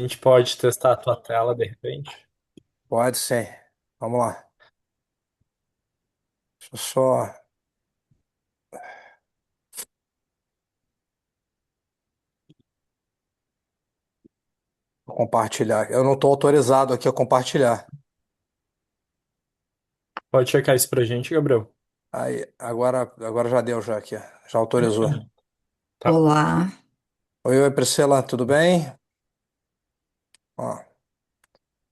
gente pode testar a tua tela de repente? Pode sim. Vamos lá. Deixa eu só compartilhar. Eu não estou autorizado aqui a compartilhar. Pode checar isso pra gente, Gabriel? Aí, agora já deu já aqui. Já autorizou. Tá. Olá. Oi, Priscila, tudo bem? Ó,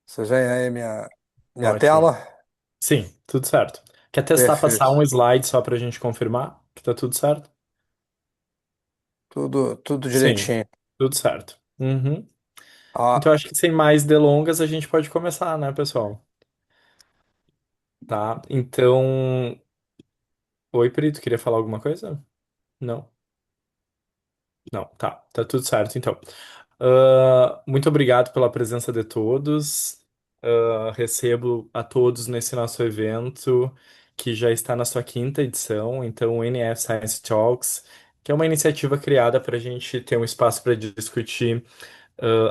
vocês veem aí minha Ótimo. tela? Sim, tudo certo. Quer testar passar Perfeito. um slide só pra gente confirmar que tá tudo certo? Tudo Sim, direitinho. tudo certo. Uhum. Ó, Então acho que sem mais delongas a gente pode começar, né, pessoal? Tá. Então, oi, Perito, queria falar alguma coisa? Não. Não, tá. Tá tudo certo, então. Muito obrigado pela presença de todos. Recebo a todos nesse nosso evento, que já está na sua quinta edição, então o NF Science Talks, que é uma iniciativa criada para a gente ter um espaço para discutir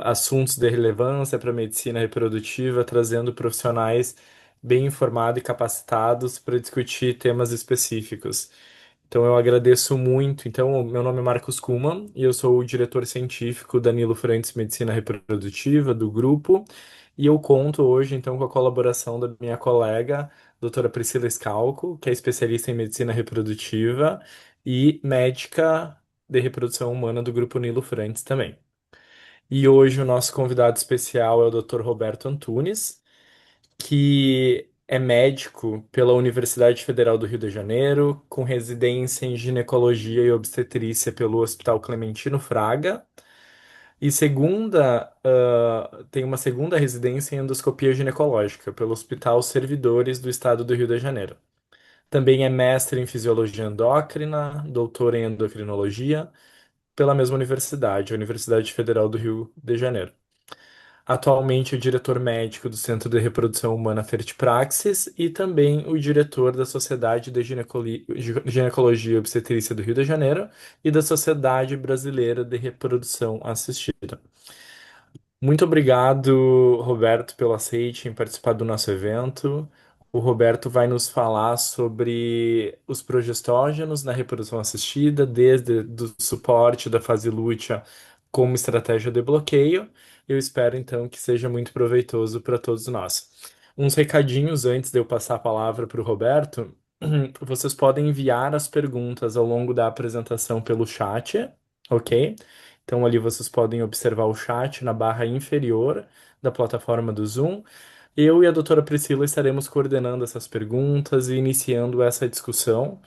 assuntos de relevância para a medicina reprodutiva, trazendo profissionais bem informados e capacitados para discutir temas específicos. Então eu agradeço muito. Então, o meu nome é Marcos Kuhlmann e eu sou o diretor científico da Nilo Frentes Medicina Reprodutiva do grupo. E eu conto hoje então com a colaboração da minha colega, doutora Priscila Scalco, que é especialista em medicina reprodutiva e médica de reprodução humana do grupo Nilo Frentes também. E hoje o nosso convidado especial é o Dr. Roberto Antunes, que é médico pela Universidade Federal do Rio de Janeiro, com residência em ginecologia e obstetrícia pelo Hospital Clementino Fraga, e tem uma segunda residência em endoscopia ginecológica pelo Hospital Servidores do Estado do Rio de Janeiro. Também é mestre em fisiologia endócrina, doutor em endocrinologia pela mesma universidade, a Universidade Federal do Rio de Janeiro. Atualmente é diretor médico do Centro de Reprodução Humana Fertipraxis e também o diretor da Sociedade de Ginecologia e Obstetrícia do Rio de Janeiro e da Sociedade Brasileira de Reprodução Assistida. Muito obrigado, Roberto, pelo aceite em participar do nosso evento. O Roberto vai nos falar sobre os progestógenos na reprodução assistida, desde do suporte da fase lútea como estratégia de bloqueio. Eu espero então que seja muito proveitoso para todos nós. Uns recadinhos antes de eu passar a palavra para o Roberto. Vocês podem enviar as perguntas ao longo da apresentação pelo chat, ok? Então, ali vocês podem observar o chat na barra inferior da plataforma do Zoom. Eu e a doutora Priscila estaremos coordenando essas perguntas e iniciando essa discussão.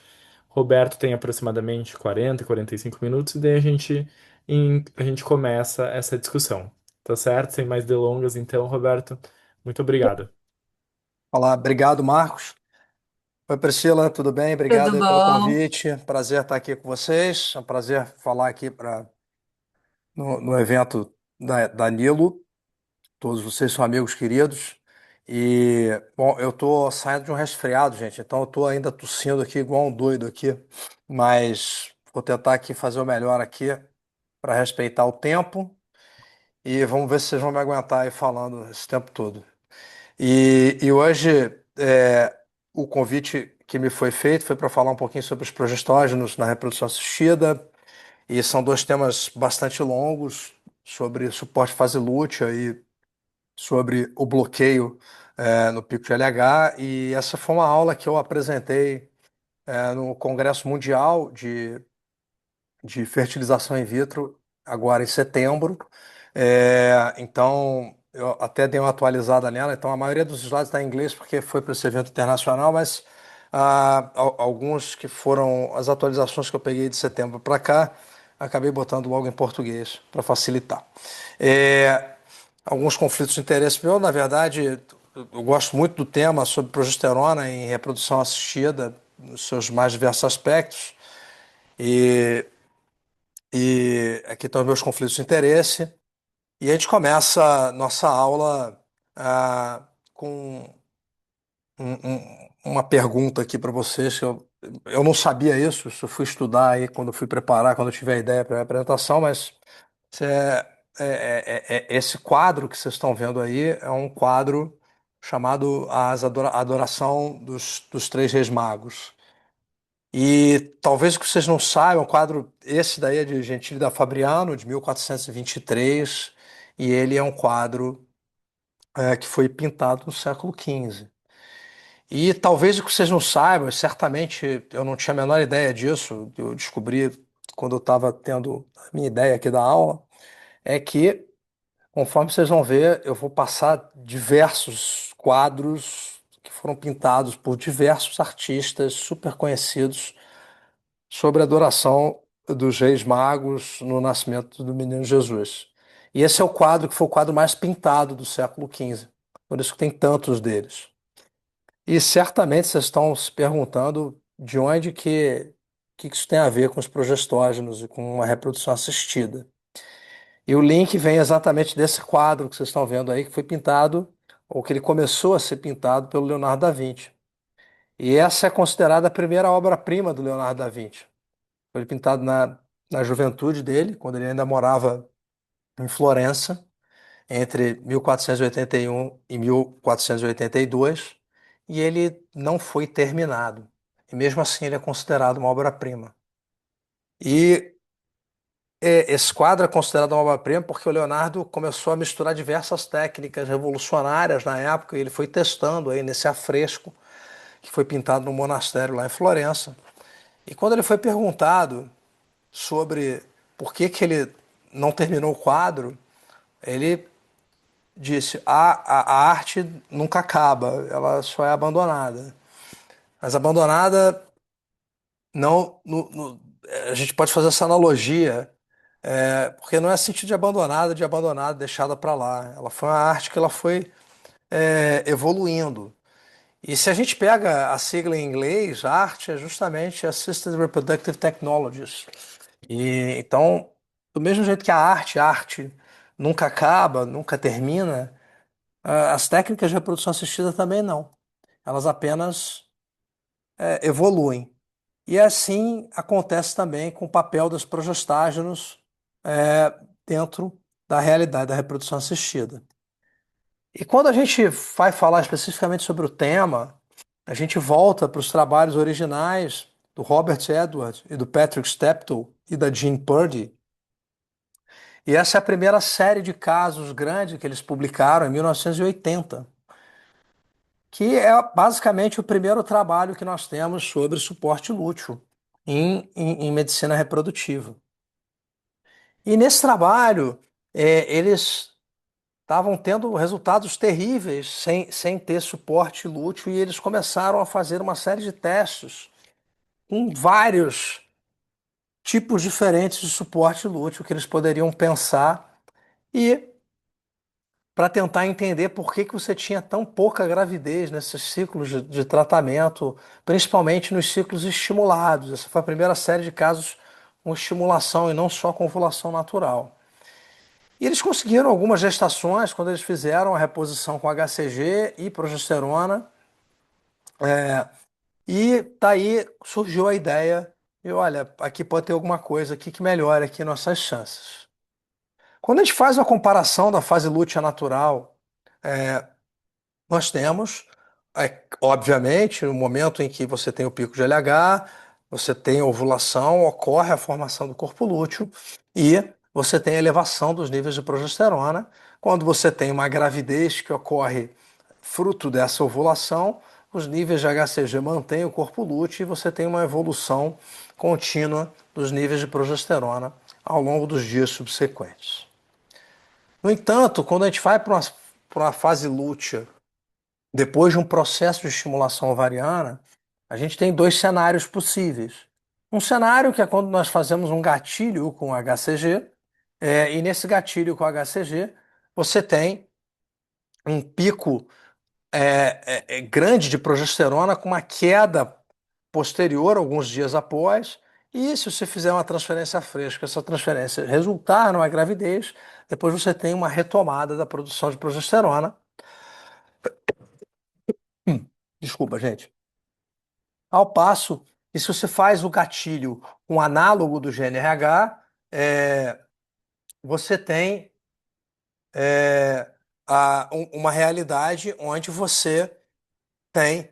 Roberto tem aproximadamente 45 minutos, e daí a gente começa essa discussão. Tá certo? Sem mais delongas, então, Roberto, muito obrigado. olá, obrigado, Marcos. Oi, Priscila, tudo bem? Obrigado Tudo aí pelo bom? convite. Prazer estar aqui com vocês. É um prazer falar aqui no evento da Nilo. Todos vocês são amigos queridos. E, bom, eu tô saindo de um resfriado, gente, então eu tô ainda tossindo aqui igual um doido aqui, mas vou tentar aqui fazer o melhor aqui para respeitar o tempo e vamos ver se vocês vão me aguentar aí falando esse tempo todo. E hoje o convite que me foi feito foi para falar um pouquinho sobre os progestógenos na reprodução assistida, e são dois temas bastante longos sobre suporte fase lútea e sobre o bloqueio no pico de LH, e essa foi uma aula que eu apresentei no Congresso Mundial de Fertilização in Vitro, agora em setembro. Então, eu até dei uma atualizada nela, então a maioria dos slides está em inglês porque foi para esse evento internacional, mas alguns que foram as atualizações que eu peguei de setembro para cá, acabei botando logo em português para facilitar. É, Alguns conflitos de interesse meu, na verdade, eu gosto muito do tema sobre progesterona em reprodução assistida, nos seus mais diversos aspectos, e, e aqui estão meus conflitos de interesse. E a gente começa a nossa aula com uma pergunta aqui para vocês. Eu não sabia isso, eu fui estudar aí quando eu fui preparar, quando eu tive a ideia para a apresentação, mas esse quadro que vocês estão vendo aí é um quadro chamado Adoração dos Três Reis Magos. E talvez o que vocês não saibam, o quadro, esse daí é de Gentile da Fabriano, de 1423, e ele é um quadro que foi pintado no século XV. E talvez o que vocês não saibam, certamente eu não tinha a menor ideia disso, eu descobri quando eu estava tendo a minha ideia aqui da aula, é que, conforme vocês vão ver, eu vou passar diversos quadros que foram pintados por diversos artistas super conhecidos sobre a adoração dos Reis Magos no nascimento do Menino Jesus. E esse é o quadro que foi o quadro mais pintado do século XV, por isso que tem tantos deles. E certamente vocês estão se perguntando de onde que isso tem a ver com os progestógenos e com uma reprodução assistida. E o link vem exatamente desse quadro que vocês estão vendo aí, que foi pintado, ou que ele começou a ser pintado pelo Leonardo da Vinci. E essa é considerada a primeira obra-prima do Leonardo da Vinci. Foi pintado na juventude dele, quando ele ainda morava em Florença, entre 1481 e 1482, e ele não foi terminado. E mesmo assim ele é considerado uma obra-prima. E esse quadro é considerado uma obra-prima porque o Leonardo começou a misturar diversas técnicas revolucionárias na época, e ele foi testando aí nesse afresco que foi pintado no monastério lá em Florença. E quando ele foi perguntado sobre por que ele não terminou o quadro, ele disse: a arte nunca acaba, ela só é abandonada. Mas abandonada não. A gente pode fazer essa analogia, porque não é sentido de abandonada, deixada para lá. Ela foi uma arte que ela foi evoluindo. E se a gente pega a sigla em inglês, arte é justamente Assisted Reproductive Technologies. E então, do mesmo jeito que a arte nunca acaba, nunca termina, as técnicas de reprodução assistida também não. Elas apenas evoluem. E assim acontece também com o papel dos progestágenos dentro da realidade da reprodução assistida. E quando a gente vai falar especificamente sobre o tema, a gente volta para os trabalhos originais do Robert Edwards e do Patrick Steptoe e da Jean Purdy. E essa é a primeira série de casos grande que eles publicaram em 1980, que é basicamente o primeiro trabalho que nós temos sobre suporte lúteo em medicina reprodutiva. E nesse trabalho, eles estavam tendo resultados terríveis sem ter suporte lúteo, e eles começaram a fazer uma série de testes com vários tipos diferentes de suporte lúteo que eles poderiam pensar, e para tentar entender por que você tinha tão pouca gravidez nesses ciclos de tratamento, principalmente nos ciclos estimulados. Essa foi a primeira série de casos com estimulação e não só com ovulação natural. E eles conseguiram algumas gestações quando eles fizeram a reposição com HCG e progesterona. E daí surgiu a ideia de, olha, aqui pode ter alguma coisa aqui que melhore aqui nossas chances. Quando a gente faz uma comparação da fase lútea natural, nós temos, obviamente, no momento em que você tem o pico de LH, você tem a ovulação, ocorre a formação do corpo lúteo e você tem a elevação dos níveis de progesterona. Quando você tem uma gravidez que ocorre fruto dessa ovulação, os níveis de HCG mantêm o corpo lúteo e você tem uma evolução contínua dos níveis de progesterona ao longo dos dias subsequentes. No entanto, quando a gente vai para uma fase lútea depois de um processo de estimulação ovariana, a gente tem dois cenários possíveis. Um cenário que é quando nós fazemos um gatilho com HCG, e nesse gatilho com HCG, você tem um pico grande de progesterona com uma queda posterior, alguns dias após, e se você fizer uma transferência fresca, essa transferência resultar numa gravidez, depois você tem uma retomada da produção de progesterona. Desculpa, gente. Ao passo que se você faz o gatilho com análogo do GNRH, você tem é, uma realidade onde você tem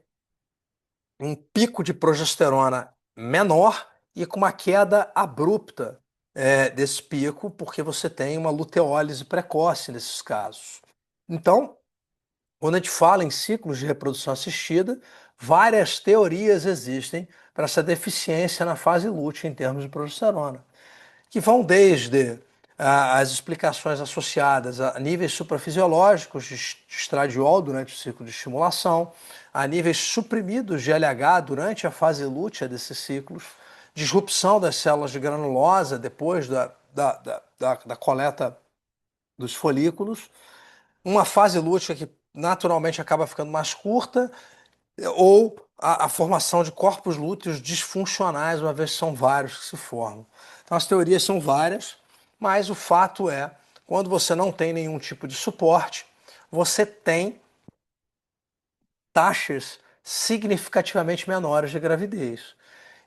um pico de progesterona menor e com uma queda abrupta desse pico, porque você tem uma luteólise precoce nesses casos. Então, quando a gente fala em ciclos de reprodução assistida, várias teorias existem para essa deficiência na fase lútea em termos de progesterona, que vão desde as explicações associadas a níveis suprafisiológicos de estradiol durante o ciclo de estimulação, a níveis suprimidos de LH durante a fase lútea desses ciclos, disrupção das células de granulosa depois da coleta dos folículos, uma fase lútea que naturalmente acaba ficando mais curta, ou a formação de corpos lúteos disfuncionais, uma vez que são vários que se formam. Então as teorias são várias, mas o fato é, quando você não tem nenhum tipo de suporte, você tem taxas significativamente menores de gravidez.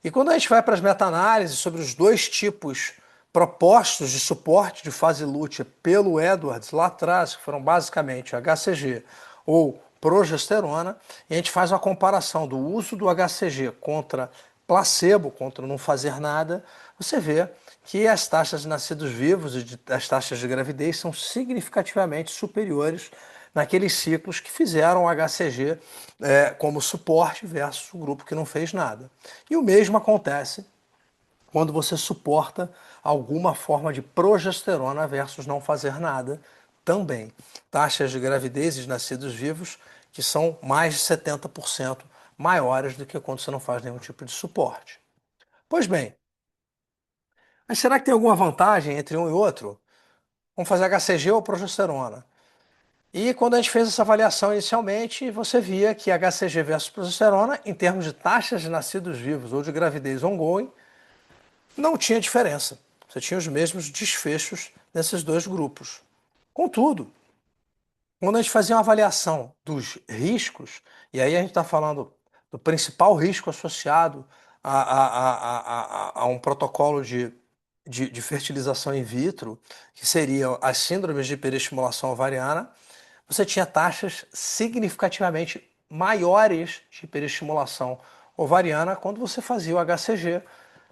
E quando a gente vai para as meta-análises sobre os dois tipos propostos de suporte de fase lútea pelo Edwards lá atrás, que foram basicamente HCG ou progesterona, e a gente faz uma comparação do uso do HCG contra placebo, contra não fazer nada, você vê que as taxas de nascidos vivos e as taxas de gravidez são significativamente superiores naqueles ciclos que fizeram o HCG como suporte versus o grupo que não fez nada. E o mesmo acontece quando você suporta alguma forma de progesterona versus não fazer nada também. Taxas de gravidez de nascidos vivos que são mais de 70% maiores do que quando você não faz nenhum tipo de suporte. Pois bem, mas será que tem alguma vantagem entre um e outro? Vamos fazer HCG ou progesterona? E quando a gente fez essa avaliação inicialmente, você via que HCG versus progesterona, em termos de taxas de nascidos vivos ou de gravidez ongoing, não tinha diferença. Você tinha os mesmos desfechos nesses dois grupos. Contudo, quando a gente fazia uma avaliação dos riscos, e aí a gente está falando do principal risco associado a um protocolo de fertilização in vitro, que seriam as síndromes de hiperestimulação ovariana, você tinha taxas significativamente maiores de hiperestimulação ovariana quando você fazia o HCG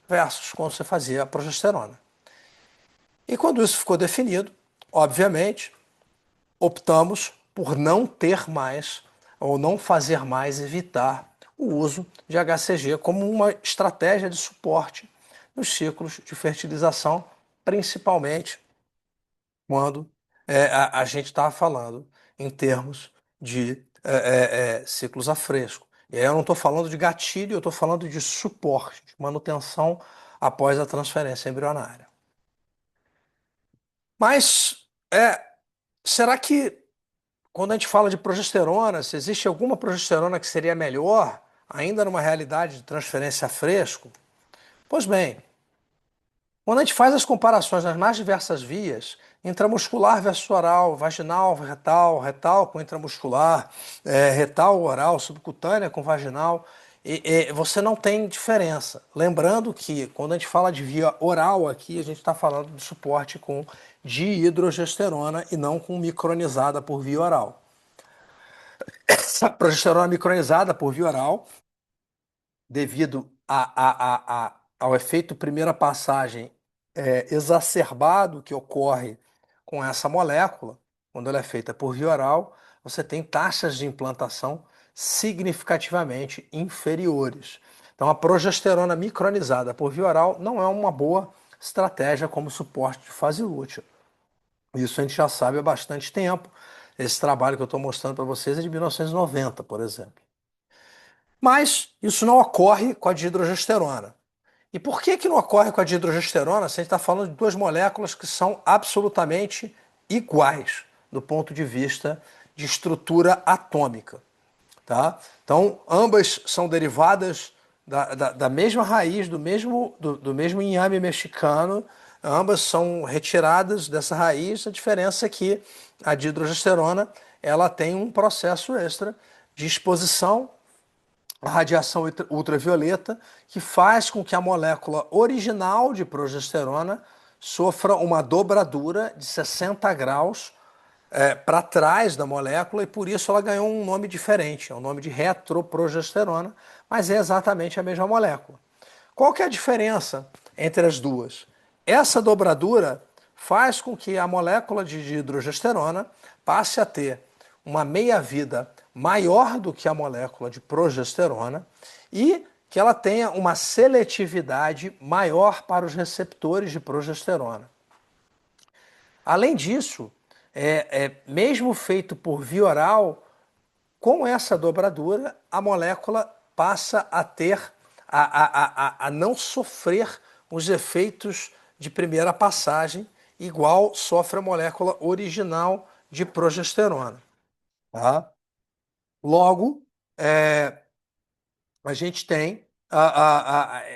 versus quando você fazia a progesterona. E quando isso ficou definido, obviamente, optamos por não ter mais ou não fazer mais, evitar o uso de HCG como uma estratégia de suporte nos ciclos de fertilização, principalmente quando a gente está falando em termos de ciclos a fresco. E aí eu não estou falando de gatilho, eu estou falando de suporte, de manutenção após a transferência embrionária. Mas será que quando a gente fala de progesterona, se existe alguma progesterona que seria melhor, ainda numa realidade de transferência a fresco? Pois bem, quando a gente faz as comparações nas mais diversas vias, intramuscular versus oral, vaginal, retal, retal com intramuscular, retal, oral, subcutânea com vaginal, você não tem diferença. Lembrando que quando a gente fala de via oral aqui, a gente está falando de suporte com dihidrogesterona e não com micronizada por via oral. Essa progesterona micronizada por via oral, devido ao efeito primeira passagem exacerbado que ocorre com essa molécula, quando ela é feita por via oral, você tem taxas de implantação significativamente inferiores. Então, a progesterona micronizada por via oral não é uma boa estratégia como suporte de fase lútea. Isso a gente já sabe há bastante tempo. Esse trabalho que eu estou mostrando para vocês é de 1990, por exemplo. Mas isso não ocorre com a dihidrogesterona. E por que não ocorre com a dihidrogesterona se a gente está falando de duas moléculas que são absolutamente iguais do ponto de vista de estrutura atômica? Tá? Então, ambas são derivadas da mesma raiz, do mesmo inhame mexicano, ambas são retiradas dessa raiz, a diferença é que a dihidrogesterona ela tem um processo extra de exposição a radiação ultravioleta, que faz com que a molécula original de progesterona sofra uma dobradura de 60 graus para trás da molécula e por isso ela ganhou um nome diferente, é o nome de retroprogesterona, mas é exatamente a mesma molécula. Qual que é a diferença entre as duas? Essa dobradura faz com que a molécula de dihidrogesterona passe a ter uma meia-vida maior do que a molécula de progesterona e que ela tenha uma seletividade maior para os receptores de progesterona. Além disso, mesmo feito por via oral, com essa dobradura, a molécula passa a ter, a não sofrer os efeitos de primeira passagem, igual sofre a molécula original de progesterona. Tá? Logo, a gente tem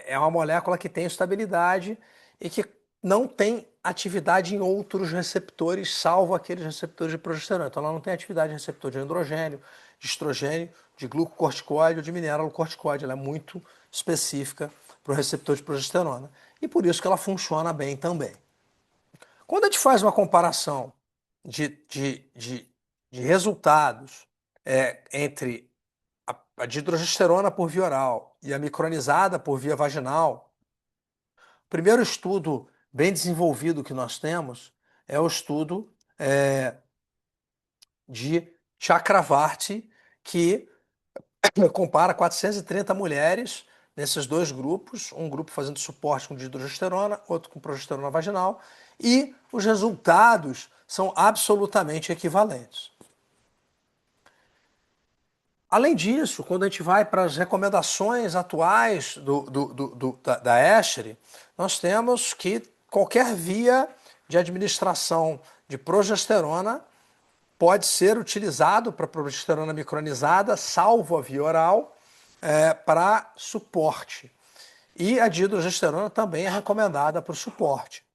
é uma molécula que tem estabilidade e que não tem atividade em outros receptores, salvo aqueles receptores de progesterona. Então ela não tem atividade em receptor de androgênio, de estrogênio, de glucocorticoide ou de mineralocorticoide. Ela é muito específica para o receptor de progesterona. E por isso que ela funciona bem também. Quando a gente faz uma comparação de, de, de, de resultados entre a dihidrogesterona por via oral e a micronizada por via vaginal, o primeiro estudo bem desenvolvido que nós temos é o estudo de Chakravarti, que compara 430 mulheres nesses dois grupos, um grupo fazendo suporte com dihidrogesterona, outro com progesterona vaginal, e os resultados são absolutamente equivalentes. Além disso, quando a gente vai para as recomendações atuais da ESHRE, nós temos que qualquer via de administração de progesterona pode ser utilizado para progesterona micronizada, salvo a via oral, para suporte. E a dihidrogesterona também é recomendada para o suporte.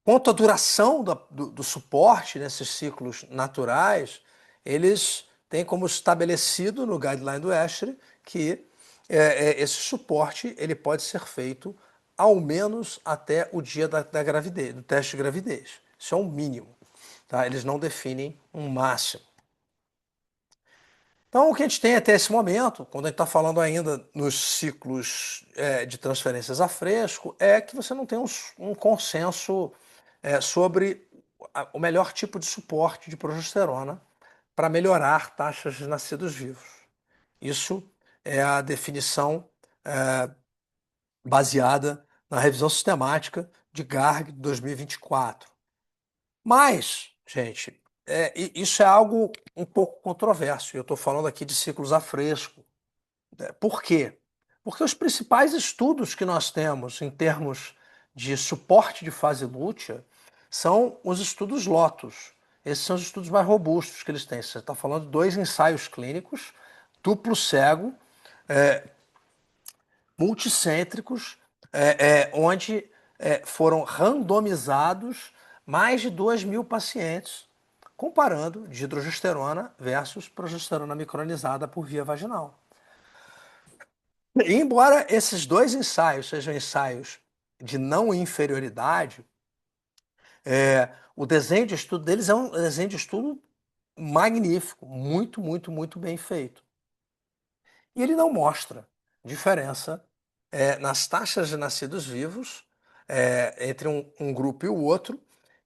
Quanto à duração do suporte nesses ciclos naturais, eles têm como estabelecido no guideline do ESHRE que esse suporte ele pode ser feito ao menos até o dia da gravidez, do teste de gravidez. Isso é um mínimo. Tá? Eles não definem um máximo. Então, o que a gente tem até esse momento, quando a gente está falando ainda nos ciclos de transferências a fresco, é que você não tem um consenso sobre o melhor tipo de suporte de progesterona para melhorar taxas de nascidos vivos. Isso é a definição baseada na revisão sistemática de GARG de 2024. Mas, gente, isso é algo um pouco controverso. Eu estou falando aqui de ciclos a fresco. Por quê? Porque os principais estudos que nós temos em termos de suporte de fase lútea são os estudos Lotus. Esses são os estudos mais robustos que eles têm. Você está falando de 2 ensaios clínicos, duplo cego, multicêntricos, onde foram randomizados mais de 2.000 pacientes, comparando dihidrogesterona versus progesterona micronizada por via vaginal. E embora esses dois ensaios sejam ensaios de não inferioridade, o desenho de estudo deles é um desenho de estudo magnífico, muito, muito, muito bem feito. E ele não mostra diferença nas taxas de nascidos vivos entre um grupo e o outro.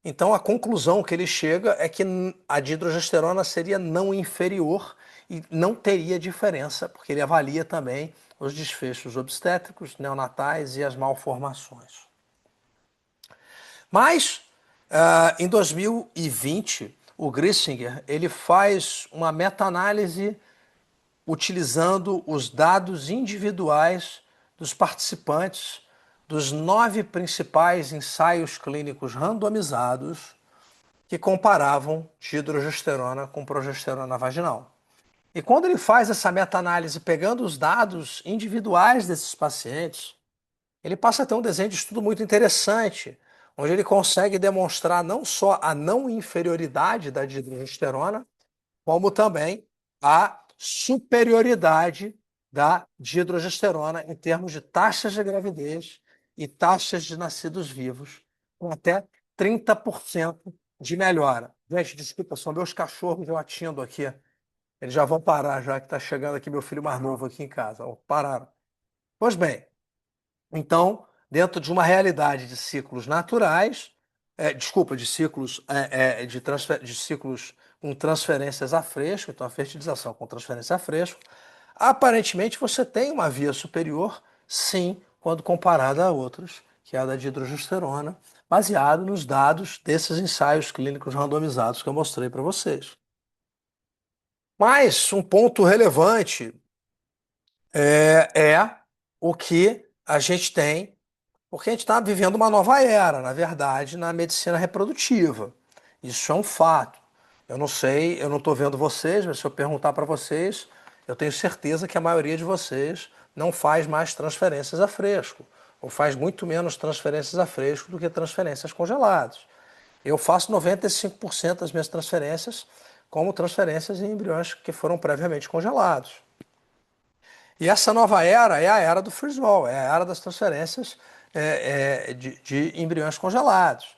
Então, a conclusão que ele chega é que a dihidrogesterona seria não inferior e não teria diferença, porque ele avalia também os desfechos obstétricos, neonatais e as malformações. Mas, em 2020, o Grissinger ele faz uma meta-análise utilizando os dados individuais dos participantes dos 9 principais ensaios clínicos randomizados que comparavam dihidrogesterona com progesterona vaginal. E quando ele faz essa meta-análise pegando os dados individuais desses pacientes, ele passa a ter um desenho de estudo muito interessante, onde ele consegue demonstrar não só a não inferioridade da dihidrogesterona, como também a superioridade da dihidrogesterona em termos de taxas de gravidez e taxas de nascidos vivos, com até 30% de melhora. Gente, desculpa, são meus cachorros latindo aqui. Eles já vão parar, já que está chegando aqui meu filho mais novo aqui em casa. Ó, pararam. Pois bem, então, dentro de uma realidade de ciclos naturais, desculpa, de ciclos, de ciclos com transferências a fresco, então a fertilização com transferência a fresco, aparentemente você tem uma via superior, sim, quando comparada a outros, que é a da dihidrogesterona, baseado nos dados desses ensaios clínicos randomizados que eu mostrei para vocês. Mas um ponto relevante é o que a gente tem, porque a gente está vivendo uma nova era, na verdade, na medicina reprodutiva. Isso é um fato. Eu não sei, eu não estou vendo vocês, mas se eu perguntar para vocês, eu tenho certeza que a maioria de vocês não faz mais transferências a fresco, ou faz muito menos transferências a fresco do que transferências congeladas. Eu faço 95% das minhas transferências como transferências em embriões que foram previamente congelados. E essa nova era é a era do freeze-all, é a era das transferências de embriões congelados.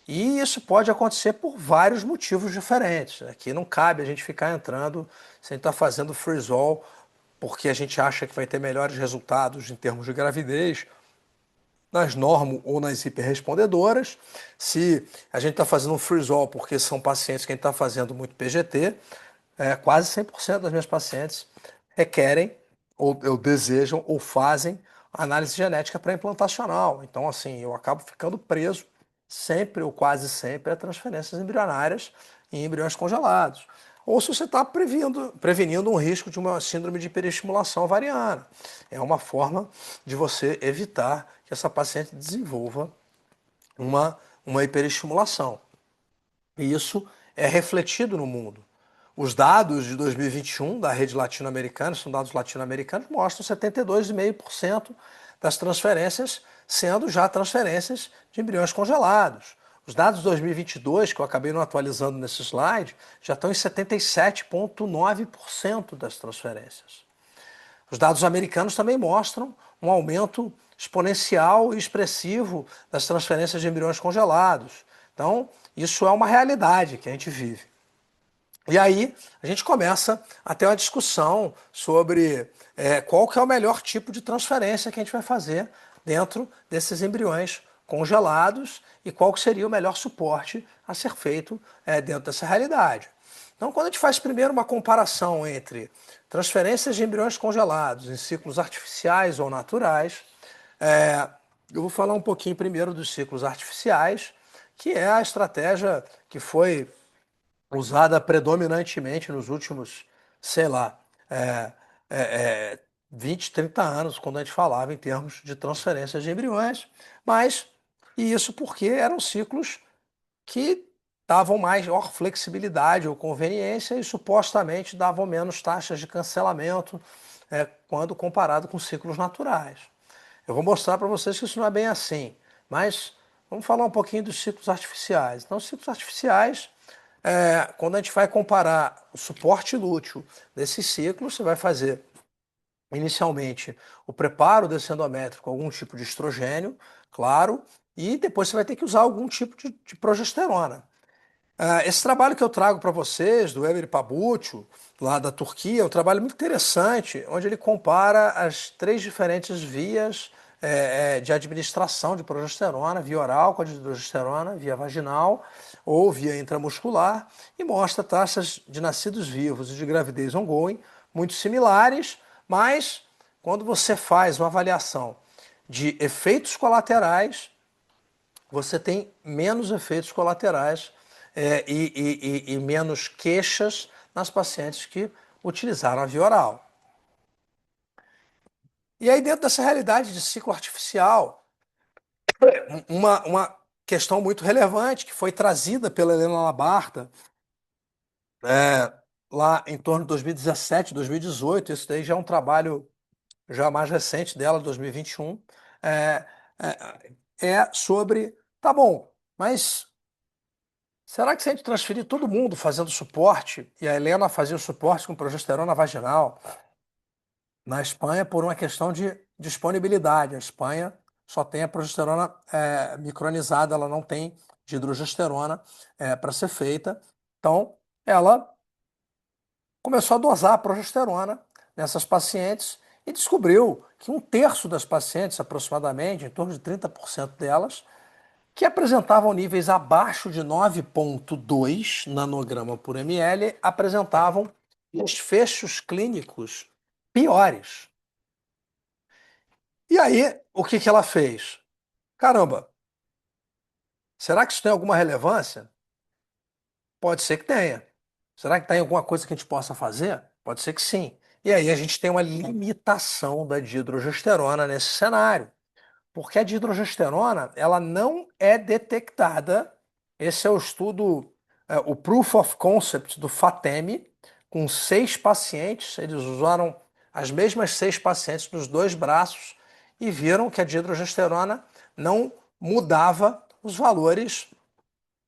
E isso pode acontecer por vários motivos diferentes. Aqui não cabe a gente ficar entrando sem estar fazendo freeze-all porque a gente acha que vai ter melhores resultados em termos de gravidez nas normo ou nas hiperrespondedoras. Se a gente está fazendo um freeze-all porque são pacientes que a gente está fazendo muito PGT, quase 100% das minhas pacientes requerem ou desejam ou fazem análise genética pré-implantacional. Então, assim, eu acabo ficando preso sempre ou quase sempre a transferências embrionárias em embriões congelados. Ou se você está prevenindo um risco de uma síndrome de hiperestimulação ovariana. É uma forma de você evitar que essa paciente desenvolva uma hiperestimulação. E isso é refletido no mundo. Os dados de 2021 da rede latino-americana, são dados latino-americanos, mostram 72,5% das transferências sendo já transferências de embriões congelados. Os dados de 2022, que eu acabei não atualizando nesse slide, já estão em 77,9% das transferências. Os dados americanos também mostram um aumento exponencial e expressivo das transferências de embriões congelados. Então, isso é uma realidade que a gente vive. E aí a gente começa a ter uma discussão sobre qual que é o melhor tipo de transferência que a gente vai fazer dentro desses embriões congelados e qual que seria o melhor suporte a ser feito dentro dessa realidade. Então, quando a gente faz primeiro uma comparação entre transferências de embriões congelados em ciclos artificiais ou naturais, eu vou falar um pouquinho primeiro dos ciclos artificiais, que é a estratégia que foi usada predominantemente nos últimos, sei lá, é, é, é, 20, 30 anos, quando a gente falava em termos de transferências de embriões, mas, e isso porque eram ciclos que davam maior flexibilidade ou conveniência e supostamente davam menos taxas de cancelamento quando comparado com ciclos naturais. Eu vou mostrar para vocês que isso não é bem assim, mas vamos falar um pouquinho dos ciclos artificiais. Então, os ciclos artificiais, quando a gente vai comparar o suporte lúteo desses ciclos, você vai fazer inicialmente o preparo desse endométrio com algum tipo de estrogênio, claro, e depois você vai ter que usar algum tipo de progesterona. Esse trabalho que eu trago para vocês, do Emir Pabuço, lá da Turquia, é um trabalho muito interessante, onde ele compara as três diferentes vias de administração de progesterona, via oral com a progesterona, via vaginal ou via intramuscular, e mostra taxas de nascidos vivos e de gravidez ongoing muito similares, mas quando você faz uma avaliação de efeitos colaterais, você tem menos efeitos colaterais e menos queixas nas pacientes que utilizaram a via oral. E aí, dentro dessa realidade de ciclo artificial, uma questão muito relevante que foi trazida pela Helena Labarta lá em torno de 2017, 2018, isso daí já é um trabalho já mais recente dela, 2021, é, sobre, tá bom, mas será que se a gente transferir todo mundo fazendo suporte, e a Helena fazia o suporte com progesterona vaginal, na Espanha, por uma questão de disponibilidade, a Espanha só tem a progesterona micronizada, ela não tem de hidrogesterona para ser feita. Então, ela começou a dosar a progesterona nessas pacientes e descobriu que um terço das pacientes, aproximadamente, em torno de 30% delas, que apresentavam níveis abaixo de 9,2 nanograma por ml, apresentavam desfechos clínicos piores. E aí, o que ela fez? Caramba, será que isso tem alguma relevância? Pode ser que tenha. Será que tem alguma coisa que a gente possa fazer? Pode ser que sim. E aí a gente tem uma limitação da dihidrogesterona nesse cenário. Porque a dihidrogesterona, ela não é detectada. Esse é o estudo, o Proof of Concept do FATEME, com 6 pacientes. Eles usaram as mesmas 6 pacientes nos 2 braços e viram que a dihidrogesterona não mudava os valores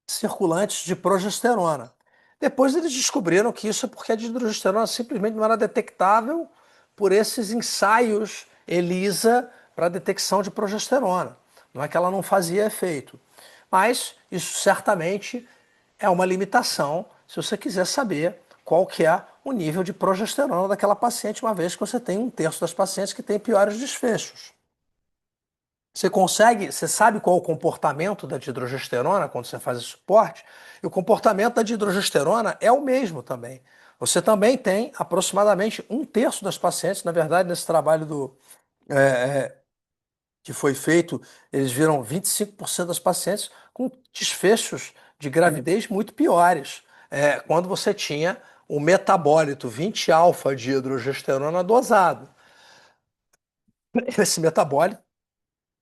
circulantes de progesterona. Depois eles descobriram que isso é porque a dihidrogesterona simplesmente não era detectável por esses ensaios ELISA para detecção de progesterona. Não é que ela não fazia efeito. Mas isso certamente é uma limitação se você quiser saber qual que é o nível de progesterona daquela paciente, uma vez que você tem um terço das pacientes que tem piores desfechos. Você sabe qual é o comportamento da dihidrogesterona quando você faz esse suporte? E o comportamento da dihidrogesterona é o mesmo também. Você também tem aproximadamente um terço das pacientes, na verdade, nesse trabalho é, é, que foi feito, eles viram 25% das pacientes com desfechos de gravidez muito piores. Quando você tinha o metabólito 20-alfa de hidrogesterona dosado. Esse metabólito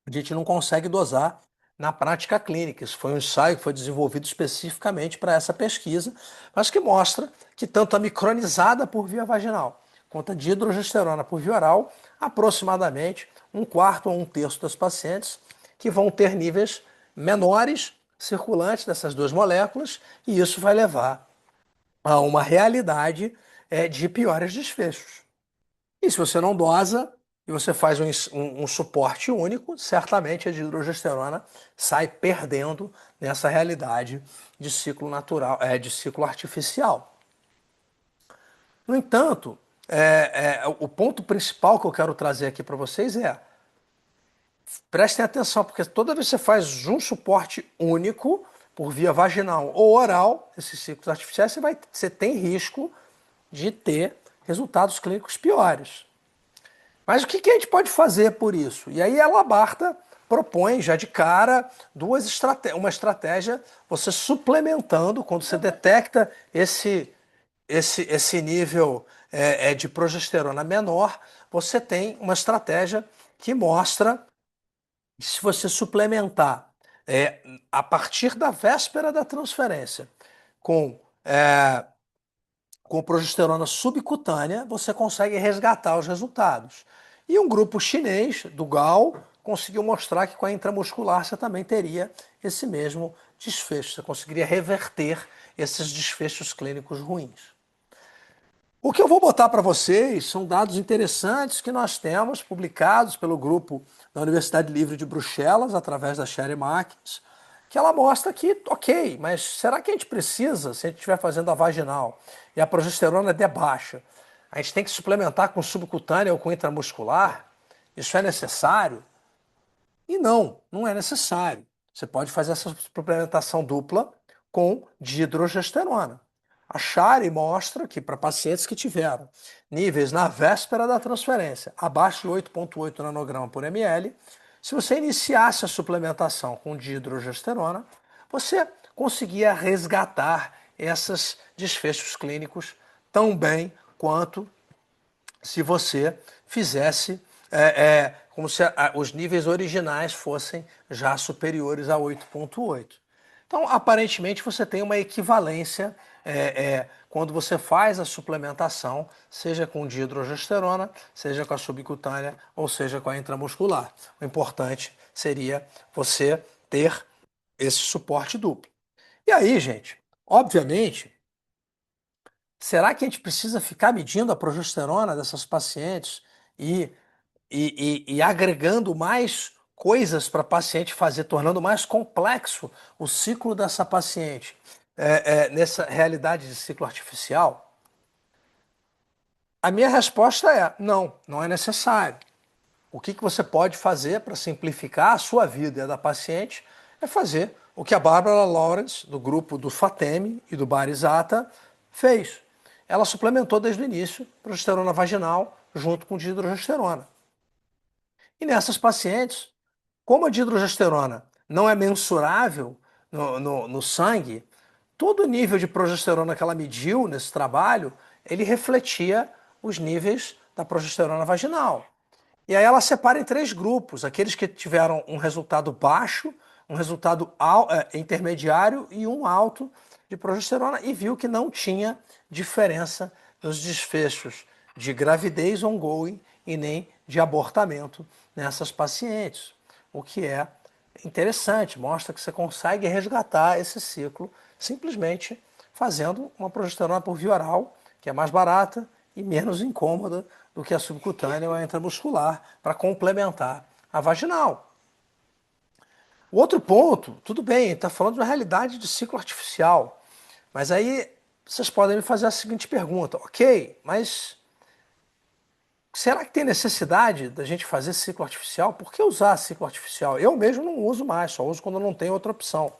a gente não consegue dosar na prática clínica. Isso foi um ensaio que foi desenvolvido especificamente para essa pesquisa, mas que mostra que tanto a micronizada por via vaginal quanto a dihidrogesterona por via oral, aproximadamente um quarto ou um terço das pacientes que vão ter níveis menores circulantes dessas duas moléculas, e isso vai levar a uma realidade de piores desfechos. E se você não dosa e você faz um suporte único, certamente a dihidrogesterona sai perdendo nessa realidade de ciclo natural, de ciclo artificial. No entanto, o ponto principal que eu quero trazer aqui para vocês prestem atenção, porque toda vez que você faz um suporte único, por via vaginal ou oral, esses ciclos artificiais, você tem risco de ter resultados clínicos piores. Mas o que a gente pode fazer por isso? E aí a Labarta propõe já de cara uma estratégia, você suplementando, quando você detecta esse nível de progesterona menor, você tem uma estratégia que mostra que se você suplementar a partir da véspera da transferência com com progesterona subcutânea, você consegue resgatar os resultados. E um grupo chinês, do Gao, conseguiu mostrar que com a intramuscular você também teria esse mesmo desfecho. Você conseguiria reverter esses desfechos clínicos ruins. O que eu vou botar para vocês são dados interessantes que nós temos publicados pelo grupo da Universidade Livre de Bruxelas, através da Sherry Markins, que ela mostra que, ok, mas será que a gente precisa, se a gente estiver fazendo a vaginal e a progesterona der baixa, a gente tem que suplementar com subcutânea ou com intramuscular? Isso é necessário? E não, não é necessário. Você pode fazer essa suplementação dupla com dihidrogesterona. A Shari mostra que para pacientes que tiveram níveis na véspera da transferência abaixo de 8,8 nanograma por ml, se você iniciasse a suplementação com dihidrogesterona, você conseguia resgatar esses desfechos clínicos tão bem quanto se você fizesse como se os níveis originais fossem já superiores a 8,8. Então, aparentemente, você tem uma equivalência quando você faz a suplementação, seja com dihidrogesterona, seja com a subcutânea ou seja com a intramuscular. O importante seria você ter esse suporte duplo. E aí, gente, obviamente, será que a gente precisa ficar medindo a progesterona dessas pacientes e, e agregando mais coisas para a paciente fazer, tornando mais complexo o ciclo dessa paciente nessa realidade de ciclo artificial? A minha resposta é não, não é necessário. O que você pode fazer para simplificar a sua vida e a da paciente é fazer o que a Barbara Lawrence, do grupo do FATEMI e do Barisata, fez. Ela suplementou desde o início progesterona vaginal junto com dihidrogesterona. E nessas pacientes, como a dihidrogesterona não é mensurável no sangue, todo o nível de progesterona que ela mediu nesse trabalho, ele refletia os níveis da progesterona vaginal. E aí ela separa em três grupos: aqueles que tiveram um resultado baixo, um resultado intermediário e um alto de progesterona, e viu que não tinha diferença nos desfechos de gravidez ongoing e nem de abortamento nessas pacientes, o que é interessante, mostra que você consegue resgatar esse ciclo simplesmente fazendo uma progesterona por via oral, que é mais barata e menos incômoda do que a subcutânea ou a intramuscular, para complementar a vaginal. O outro ponto, tudo bem, está falando de uma realidade de ciclo artificial, mas aí vocês podem me fazer a seguinte pergunta: ok, mas será que tem necessidade da gente fazer ciclo artificial? Por que usar ciclo artificial? Eu mesmo não uso mais, só uso quando não tem outra opção.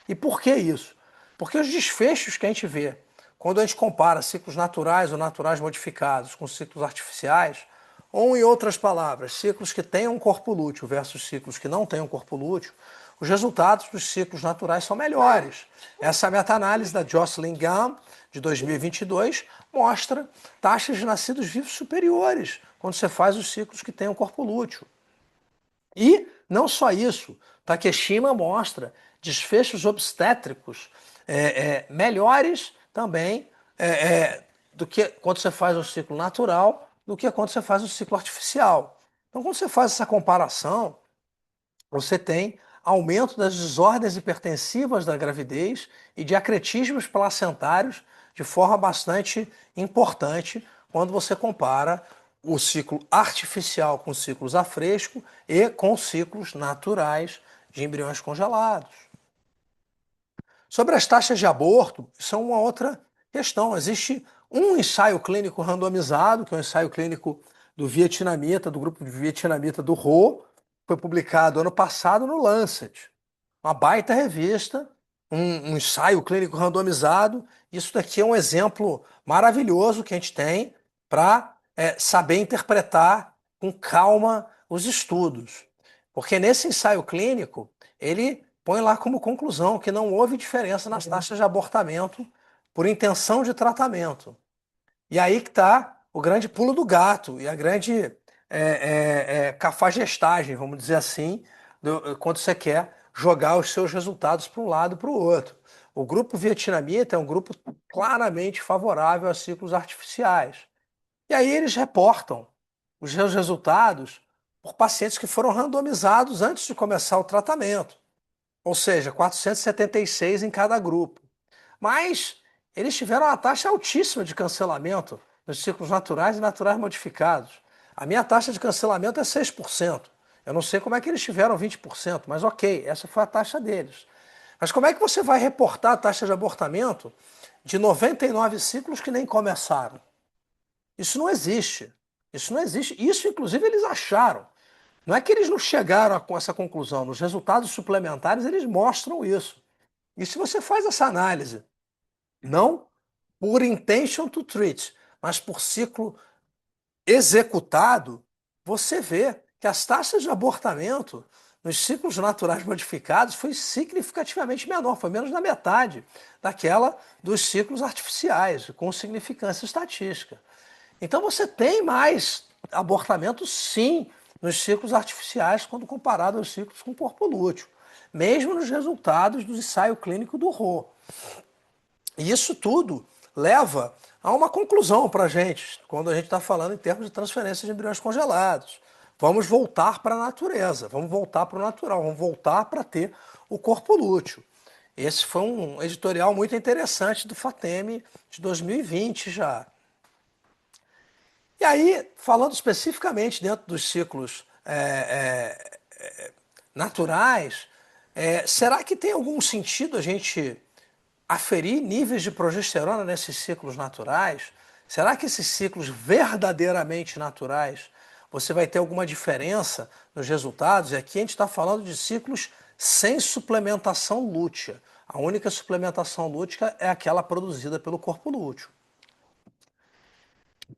E por que isso? Porque os desfechos que a gente vê quando a gente compara ciclos naturais ou naturais modificados com ciclos artificiais, ou em outras palavras, ciclos que têm um corpo lúteo versus ciclos que não têm um corpo lúteo, os resultados dos ciclos naturais são melhores. Essa meta-análise da Jocelyn Gum, de 2022, mostra taxas de nascidos vivos superiores quando você faz os ciclos que têm um corpo lúteo. E não só isso, Takeshima mostra desfechos obstétricos melhores também do que quando você faz o ciclo natural, do que quando você faz o ciclo artificial. Então, quando você faz essa comparação, você tem aumento das desordens hipertensivas da gravidez e de acretismos placentários de forma bastante importante quando você compara o ciclo artificial com ciclos a fresco e com ciclos naturais de embriões congelados. Sobre as taxas de aborto, isso é uma outra questão. Existe um ensaio clínico randomizado, que é um ensaio clínico do vietnamita, do grupo de vietnamita do Ho, foi publicado ano passado no Lancet. Uma baita revista, um ensaio clínico randomizado. Isso daqui é um exemplo maravilhoso que a gente tem para saber interpretar com calma os estudos. Porque nesse ensaio clínico, ele põe lá como conclusão que não houve diferença nas taxas de abortamento por intenção de tratamento. E aí que está o grande pulo do gato e a grande cafagestagem, vamos dizer assim, quando você quer jogar os seus resultados para um lado e para o outro. O grupo vietnamita é um grupo claramente favorável a ciclos artificiais. E aí eles reportam os seus resultados por pacientes que foram randomizados antes de começar o tratamento, ou seja, 476 em cada grupo. Mas eles tiveram uma taxa altíssima de cancelamento nos ciclos naturais e naturais modificados. A minha taxa de cancelamento é 6%. Eu não sei como é que eles tiveram 20%, mas ok, essa foi a taxa deles. Mas como é que você vai reportar a taxa de abortamento de 99 ciclos que nem começaram? Isso não existe. Isso não existe. Isso, inclusive, eles acharam. Não é que eles não chegaram a essa conclusão. Nos resultados suplementares, eles mostram isso. E se você faz essa análise, não por intention to treat, mas por ciclo executado, você vê que as taxas de abortamento nos ciclos naturais modificados foi significativamente menor, foi menos da metade daquela dos ciclos artificiais, com significância estatística. Então você tem mais abortamento, sim, nos ciclos artificiais quando comparado aos ciclos com corpo lúteo, mesmo nos resultados do ensaio clínico do Ro. E isso tudo leva a uma conclusão para a gente, quando a gente está falando em termos de transferência de embriões congelados. Vamos voltar para a natureza, vamos voltar para o natural, vamos voltar para ter o corpo lúteo. Esse foi um editorial muito interessante do FATEMI de 2020 já. E aí, falando especificamente dentro dos ciclos naturais, será que tem algum sentido a gente aferir níveis de progesterona nesses ciclos naturais? Será que esses ciclos verdadeiramente naturais você vai ter alguma diferença nos resultados? E aqui a gente está falando de ciclos sem suplementação lútea. A única suplementação lútea é aquela produzida pelo corpo lúteo.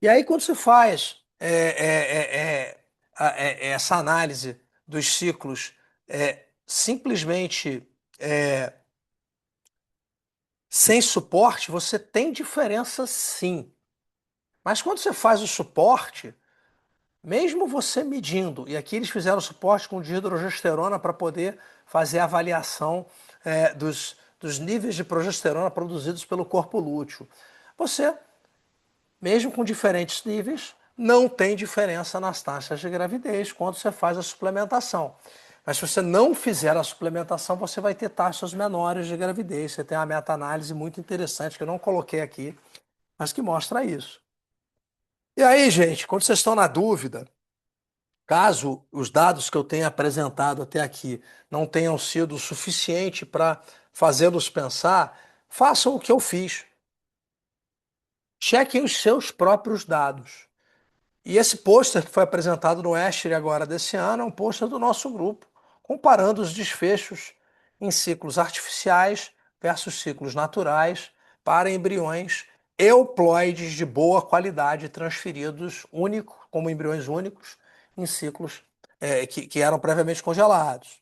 E aí, quando você faz essa análise dos ciclos simplesmente sem suporte, você tem diferença sim. Mas quando você faz o suporte, mesmo você medindo, e aqui eles fizeram suporte com dihidrogesterona para poder fazer a avaliação dos níveis de progesterona produzidos pelo corpo lúteo. Você, mesmo com diferentes níveis, não tem diferença nas taxas de gravidez quando você faz a suplementação. Mas se você não fizer a suplementação, você vai ter taxas menores de gravidez. Você tem uma meta-análise muito interessante que eu não coloquei aqui, mas que mostra isso. E aí, gente, quando vocês estão na dúvida, caso os dados que eu tenha apresentado até aqui não tenham sido suficiente para fazê-los pensar, façam o que eu fiz. Chequem os seus próprios dados. E esse pôster que foi apresentado no Escher agora desse ano é um pôster do nosso grupo, comparando os desfechos em ciclos artificiais versus ciclos naturais para embriões euploides de boa qualidade transferidos como embriões únicos em ciclos que eram previamente congelados.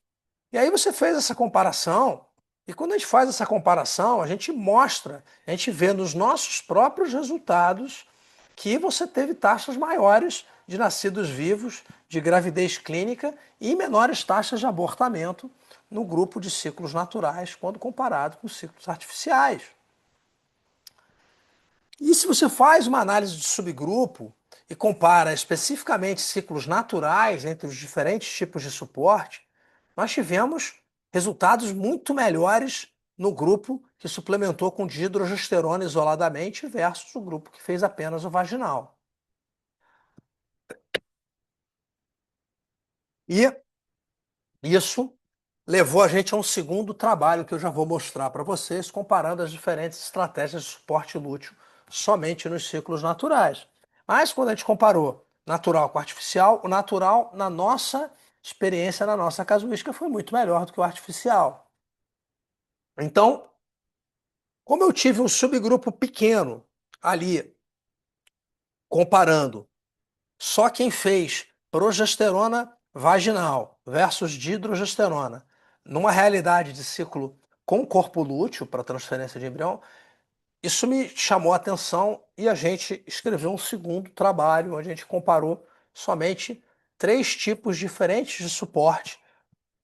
E aí você fez essa comparação, e quando a gente faz essa comparação, a gente mostra, a gente vê nos nossos próprios resultados que você teve taxas maiores de nascidos vivos, de gravidez clínica e menores taxas de abortamento no grupo de ciclos naturais quando comparado com ciclos artificiais. E se você faz uma análise de subgrupo e compara especificamente ciclos naturais entre os diferentes tipos de suporte, nós tivemos resultados muito melhores no grupo que suplementou com dihidrogesterona isoladamente versus o grupo que fez apenas o vaginal. E isso levou a gente a um segundo trabalho que eu já vou mostrar para vocês, comparando as diferentes estratégias de suporte lúteo somente nos ciclos naturais. Mas quando a gente comparou natural com artificial, o natural, na nossa experiência, na nossa casuística, foi muito melhor do que o artificial. Então, como eu tive um subgrupo pequeno ali, comparando só quem fez progesterona vaginal versus dihidrogesterona numa realidade de ciclo com corpo lúteo para transferência de embrião, isso me chamou a atenção e a gente escreveu um segundo trabalho onde a gente comparou somente três tipos diferentes de suporte: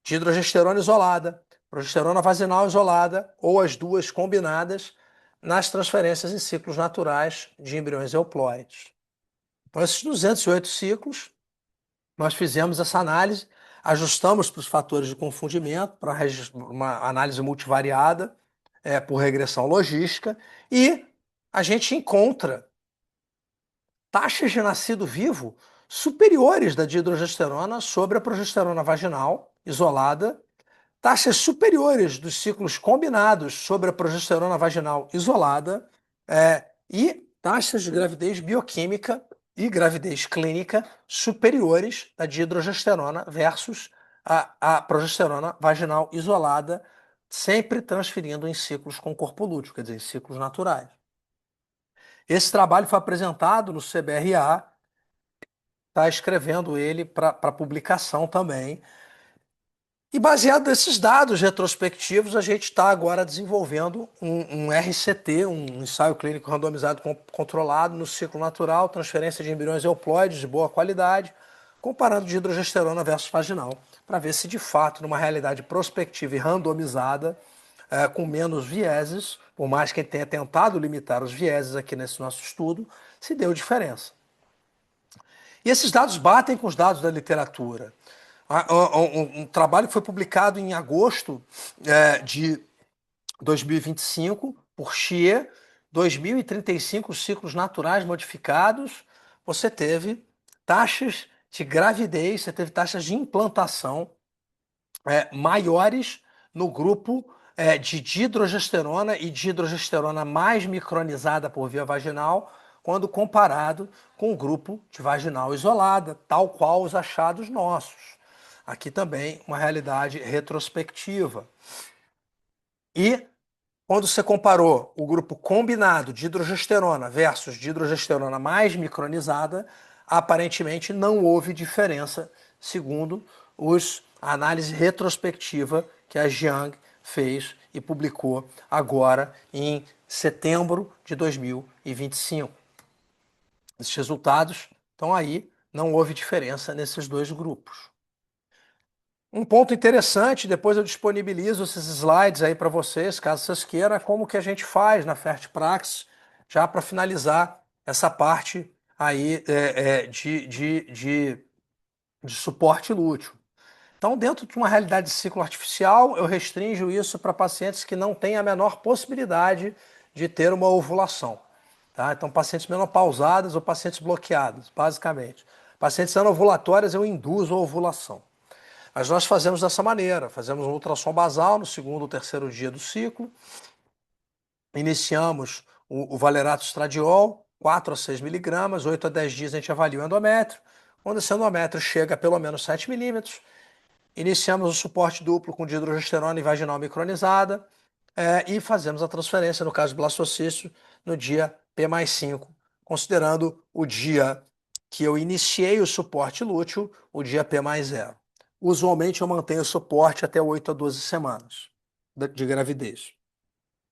dihidrogesterona isolada, progesterona vaginal isolada ou as duas combinadas nas transferências em ciclos naturais de embriões euploides. Então, esses 208 ciclos, nós fizemos essa análise, ajustamos para os fatores de confundimento, para uma análise multivariada, por regressão logística, e a gente encontra taxas de nascido vivo superiores da dihidrogesterona sobre a progesterona vaginal isolada, taxas superiores dos ciclos combinados sobre a progesterona vaginal isolada, e taxas de gravidez bioquímica e gravidez clínica superiores da dihidrogesterona versus a progesterona vaginal isolada, sempre transferindo em ciclos com corpo lúteo, quer dizer, em ciclos naturais. Esse trabalho foi apresentado no CBRA, está escrevendo ele para publicação também. E baseado nesses dados retrospectivos, a gente está agora desenvolvendo um RCT, um ensaio clínico randomizado controlado no ciclo natural, transferência de embriões euploides de boa qualidade, comparando dihidrogesterona versus vaginal, para ver se de fato, numa realidade prospectiva e randomizada, com menos vieses, por mais que tenha tentado limitar os vieses aqui nesse nosso estudo, se deu diferença. E esses dados batem com os dados da literatura. Um trabalho que foi publicado em agosto de 2025 por Xie, 2035 ciclos naturais modificados. Você teve taxas de gravidez, você teve taxas de implantação maiores no grupo de dihidrogesterona e dihidrogesterona mais micronizada por via vaginal, quando comparado com o grupo de vaginal isolada, tal qual os achados nossos. Aqui também uma realidade retrospectiva. E quando você comparou o grupo combinado de hidrogesterona versus de hidrogesterona mais micronizada, aparentemente não houve diferença, segundo a análise retrospectiva que a Jiang fez e publicou agora em setembro de 2025. Esses resultados estão aí, não houve diferença nesses dois grupos. Um ponto interessante, depois eu disponibilizo esses slides aí para vocês, caso vocês queiram, é como que a gente faz na FertPraxis, já para finalizar essa parte aí de suporte lúteo. Então, dentro de uma realidade de ciclo artificial, eu restringo isso para pacientes que não têm a menor possibilidade de ter uma ovulação. Tá? Então, pacientes menopausadas ou pacientes bloqueados, basicamente. Pacientes anovulatórias, eu induzo a ovulação. Mas nós fazemos dessa maneira, fazemos um ultrassom basal no segundo ou terceiro dia do ciclo, iniciamos o valerato estradiol, 4 a 6 miligramas, 8 a 10 dias a gente avalia o endométrio, quando esse endométrio chega a pelo menos 7 milímetros, iniciamos o suporte duplo com dihidrogesterona e vaginal micronizada e fazemos a transferência, no caso do blastocístio, no dia P mais 5, considerando o dia que eu iniciei o suporte lúteo, o dia P mais 0. Usualmente eu mantenho o suporte até 8 a 12 semanas de gravidez.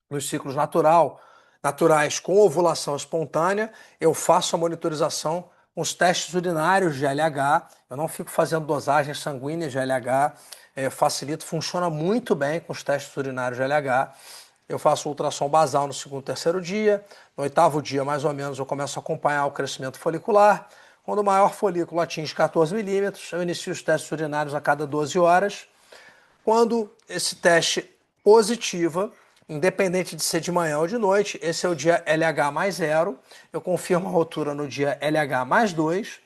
Nos ciclos naturais com ovulação espontânea, eu faço a monitorização com os testes urinários de LH. Eu não fico fazendo dosagens sanguíneas de LH. Facilito, funciona muito bem com os testes urinários de LH. Eu faço ultrassom basal no segundo e terceiro dia. No oitavo dia, mais ou menos, eu começo a acompanhar o crescimento folicular. Quando o maior folículo atinge 14 milímetros, eu inicio os testes urinários a cada 12 horas. Quando esse teste positiva, independente de ser de manhã ou de noite, esse é o dia LH mais 0, eu confirmo a rotura no dia LH mais 2,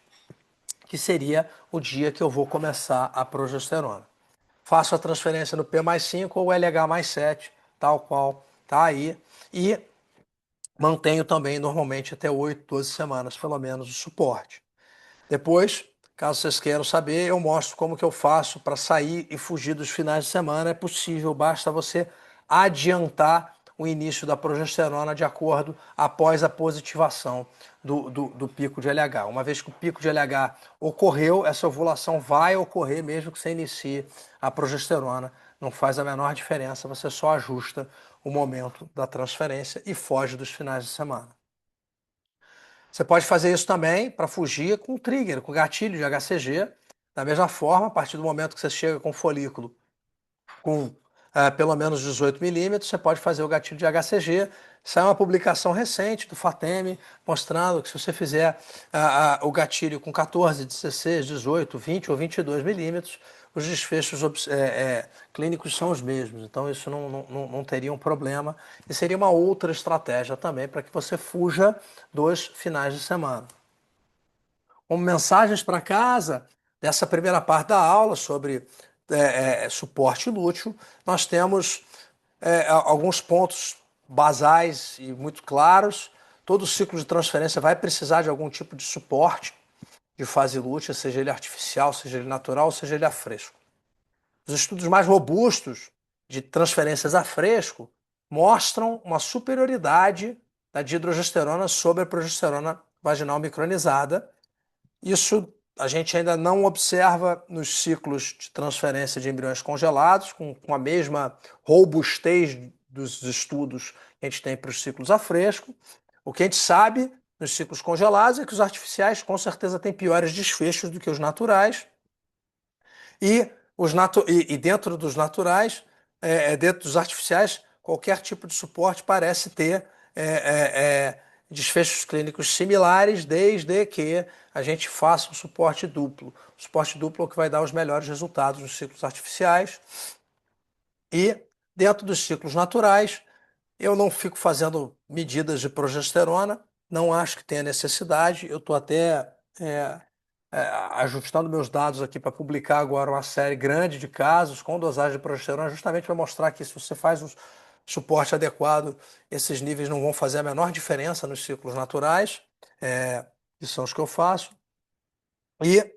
que seria o dia que eu vou começar a progesterona. Faço a transferência no P mais 5 ou LH mais 7, tal qual está aí, e mantenho também normalmente até 8, 12 semanas, pelo menos, o suporte. Depois, caso vocês queiram saber, eu mostro como que eu faço para sair e fugir dos finais de semana. É possível, basta você adiantar o início da progesterona de acordo após a positivação do pico de LH. Uma vez que o pico de LH ocorreu, essa ovulação vai ocorrer mesmo que você inicie a progesterona. Não faz a menor diferença, você só ajusta o momento da transferência e foge dos finais de semana. Você pode fazer isso também para fugir com trigger, com gatilho de HCG. Da mesma forma, a partir do momento que você chega com folículo com pelo menos 18 milímetros, você pode fazer o gatilho de HCG. Saiu uma publicação recente do FATEM mostrando que se você fizer o gatilho com 14, 16, 18, 20 ou 22 milímetros, os desfechos clínicos são os mesmos. Então isso não teria um problema e seria uma outra estratégia também para que você fuja dos finais de semana. Como mensagens para casa dessa primeira parte da aula sobre suporte lúteo, nós temos alguns pontos basais e muito claros. Todo ciclo de transferência vai precisar de algum tipo de suporte de fase lútea, seja ele artificial, seja ele natural, seja ele a fresco. Os estudos mais robustos de transferências a fresco mostram uma superioridade da dihidrogesterona sobre a progesterona vaginal micronizada. Isso a gente ainda não observa nos ciclos de transferência de embriões congelados, com a mesma robustez dos estudos que a gente tem para os ciclos a fresco. O que a gente sabe nos ciclos congelados é que os artificiais com certeza têm piores desfechos do que os naturais. E dentro dos naturais, dentro dos artificiais, qualquer tipo de suporte parece ter desfechos clínicos similares, desde que a gente faça um suporte duplo. O suporte duplo é o que vai dar os melhores resultados nos ciclos artificiais. E dentro dos ciclos naturais, eu não fico fazendo medidas de progesterona, não acho que tenha necessidade. Eu estou até ajustando meus dados aqui para publicar agora uma série grande de casos com dosagem de progesterona, justamente para mostrar que se você faz um suporte adequado, esses níveis não vão fazer a menor diferença nos ciclos naturais, que são os que eu faço. E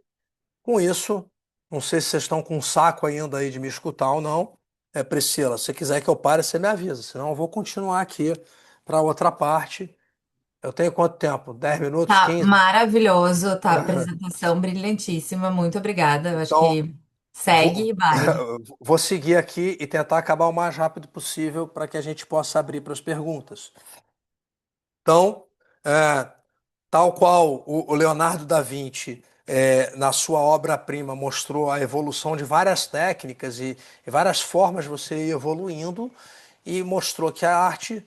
com isso, não sei se vocês estão com um saco ainda aí de me escutar ou não. Priscila, se quiser que eu pare, você me avisa, senão eu vou continuar aqui para outra parte. Eu tenho quanto tempo? 10 minutos, Tá 15? maravilhoso, tá? Apresentação brilhantíssima, muito obrigada. Eu acho Então, que segue vou, e vai. vou seguir aqui e tentar acabar o mais rápido possível para que a gente possa abrir para as perguntas. Então, é, tal qual o Leonardo da Vinci, na sua obra-prima, mostrou a evolução de várias técnicas e várias formas de você ir evoluindo, e mostrou que a arte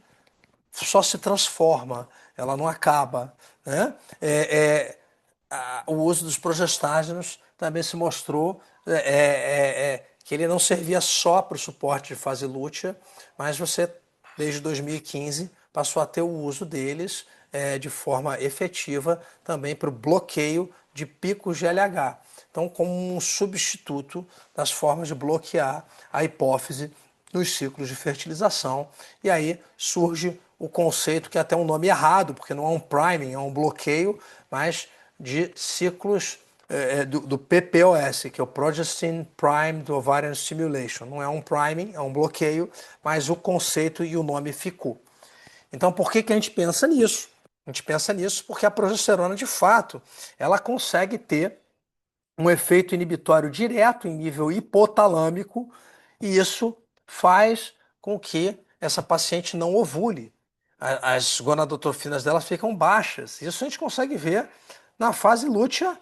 só se transforma, ela não acaba, né? O uso dos progestágenos também se mostrou que ele não servia só para o suporte de fase lútea, mas você, desde 2015, passou a ter o uso deles de forma efetiva também para o bloqueio de picos de LH. Então, como um substituto das formas de bloquear a hipófise nos ciclos de fertilização. E aí surge o conceito que é até um nome errado, porque não é um priming, é um bloqueio, mas de ciclos do PPOS, que é o Progestin Primed Ovarian Stimulation. Não é um priming, é um bloqueio, mas o conceito e o nome ficou. Então, por que a gente pensa nisso? A gente pensa nisso porque a progesterona, de fato, ela consegue ter um efeito inibitório direto em nível hipotalâmico, e isso faz com que essa paciente não ovule. As gonadotrofinas dela ficam baixas. Isso a gente consegue ver na fase lútea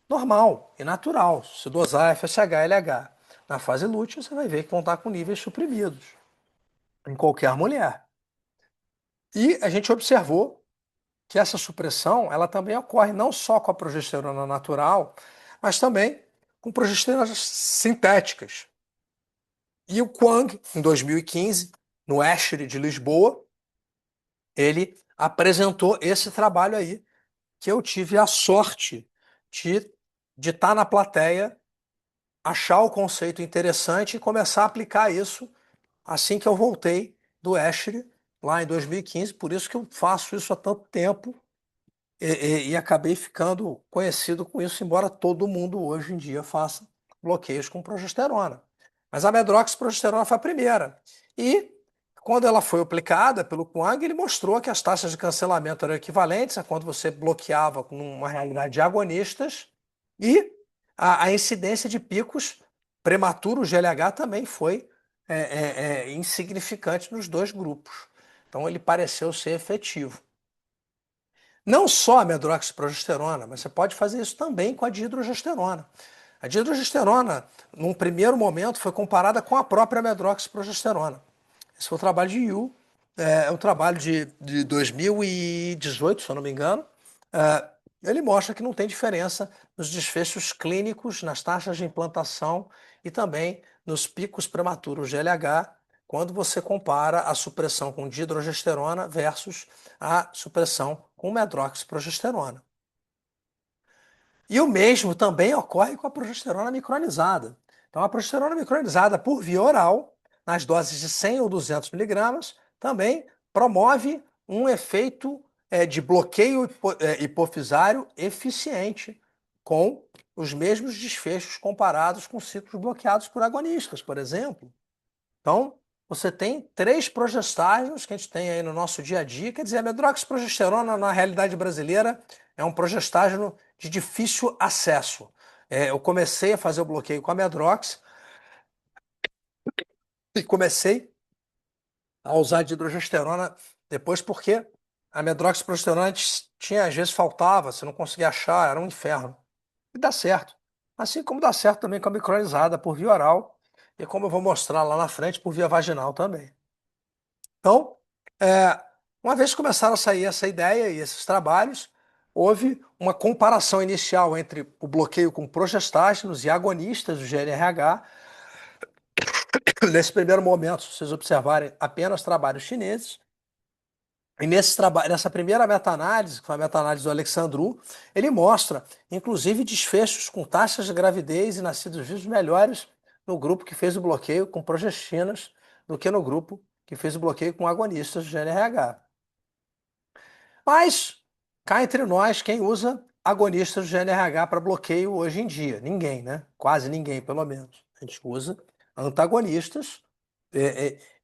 normal e natural. Se dosar FSH, LH. Na fase lútea, você vai ver que vão estar com níveis suprimidos em qualquer mulher. E a gente observou que essa supressão ela também ocorre não só com a progesterona natural, mas também com progesteronas sintéticas. E o Kwang, em 2015, no ESHRE de Lisboa, ele apresentou esse trabalho aí, que eu tive a sorte de estar na plateia, achar o conceito interessante e começar a aplicar isso assim que eu voltei do ESHRE, lá em 2015. Por isso que eu faço isso há tanto tempo e acabei ficando conhecido com isso, embora todo mundo hoje em dia faça bloqueios com progesterona. Mas a medroxprogesterona foi a primeira. E quando ela foi aplicada pelo Kwang, ele mostrou que as taxas de cancelamento eram equivalentes a quando você bloqueava com uma realidade de agonistas, e a incidência de picos prematuros de LH também foi insignificante nos dois grupos. Então ele pareceu ser efetivo. Não só a medroxiprogesterona, mas você pode fazer isso também com a dihidrogesterona. A dihidrogesterona, num primeiro momento, foi comparada com a própria medroxiprogesterona. Esse foi o trabalho de Yu, um trabalho de 2018, se eu não me engano. Ele mostra que não tem diferença nos desfechos clínicos, nas taxas de implantação e também nos picos prematuros de LH, quando você compara a supressão com dihidrogesterona versus a supressão com medroxiprogesterona. E o mesmo também ocorre com a progesterona micronizada. Então, a progesterona micronizada por via oral, nas doses de 100 ou 200 miligramas, também promove um efeito de bloqueio hipofisário eficiente, com os mesmos desfechos comparados com ciclos bloqueados por agonistas, por exemplo. Então, você tem três progestágenos que a gente tem aí no nosso dia a dia. Quer dizer, a medroxiprogesterona, na realidade brasileira, é um progestágeno de difícil acesso. Eu comecei a fazer o bloqueio com a medrox e comecei a usar de hidrogesterona depois, porque a medroxiprogesterona tinha, às vezes faltava, você não conseguia achar, era um inferno. E dá certo. Assim como dá certo também com a micronizada por via oral, e como eu vou mostrar lá na frente, por via vaginal também. Então, uma vez que começaram a sair essa ideia e esses trabalhos, houve uma comparação inicial entre o bloqueio com progestágenos e agonistas do GNRH. Nesse primeiro momento, se vocês observarem, apenas trabalhos chineses. E nesse trabalho, nessa primeira meta-análise, que foi a meta-análise do Alexandru, ele mostra, inclusive, desfechos com taxas de gravidez e nascidos vivos melhores no grupo que fez o bloqueio com progestinas do que no grupo que fez o bloqueio com agonistas do GNRH. Mas, cá entre nós, quem usa agonistas do GNRH para bloqueio hoje em dia? Ninguém, né? Quase ninguém, pelo menos. A gente usa antagonistas.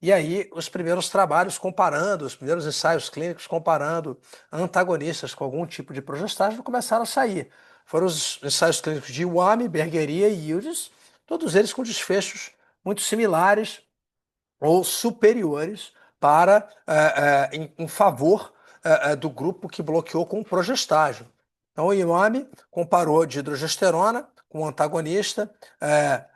E aí, os primeiros trabalhos comparando, os primeiros ensaios clínicos comparando antagonistas com algum tipo de progestágeno começaram a sair. Foram os ensaios clínicos de Iwami, Bergeria e Yildiz, todos eles com desfechos muito similares ou superiores para em favor do grupo que bloqueou com progestágeno. Então, o Iwami comparou dihidrogesterona com antagonista,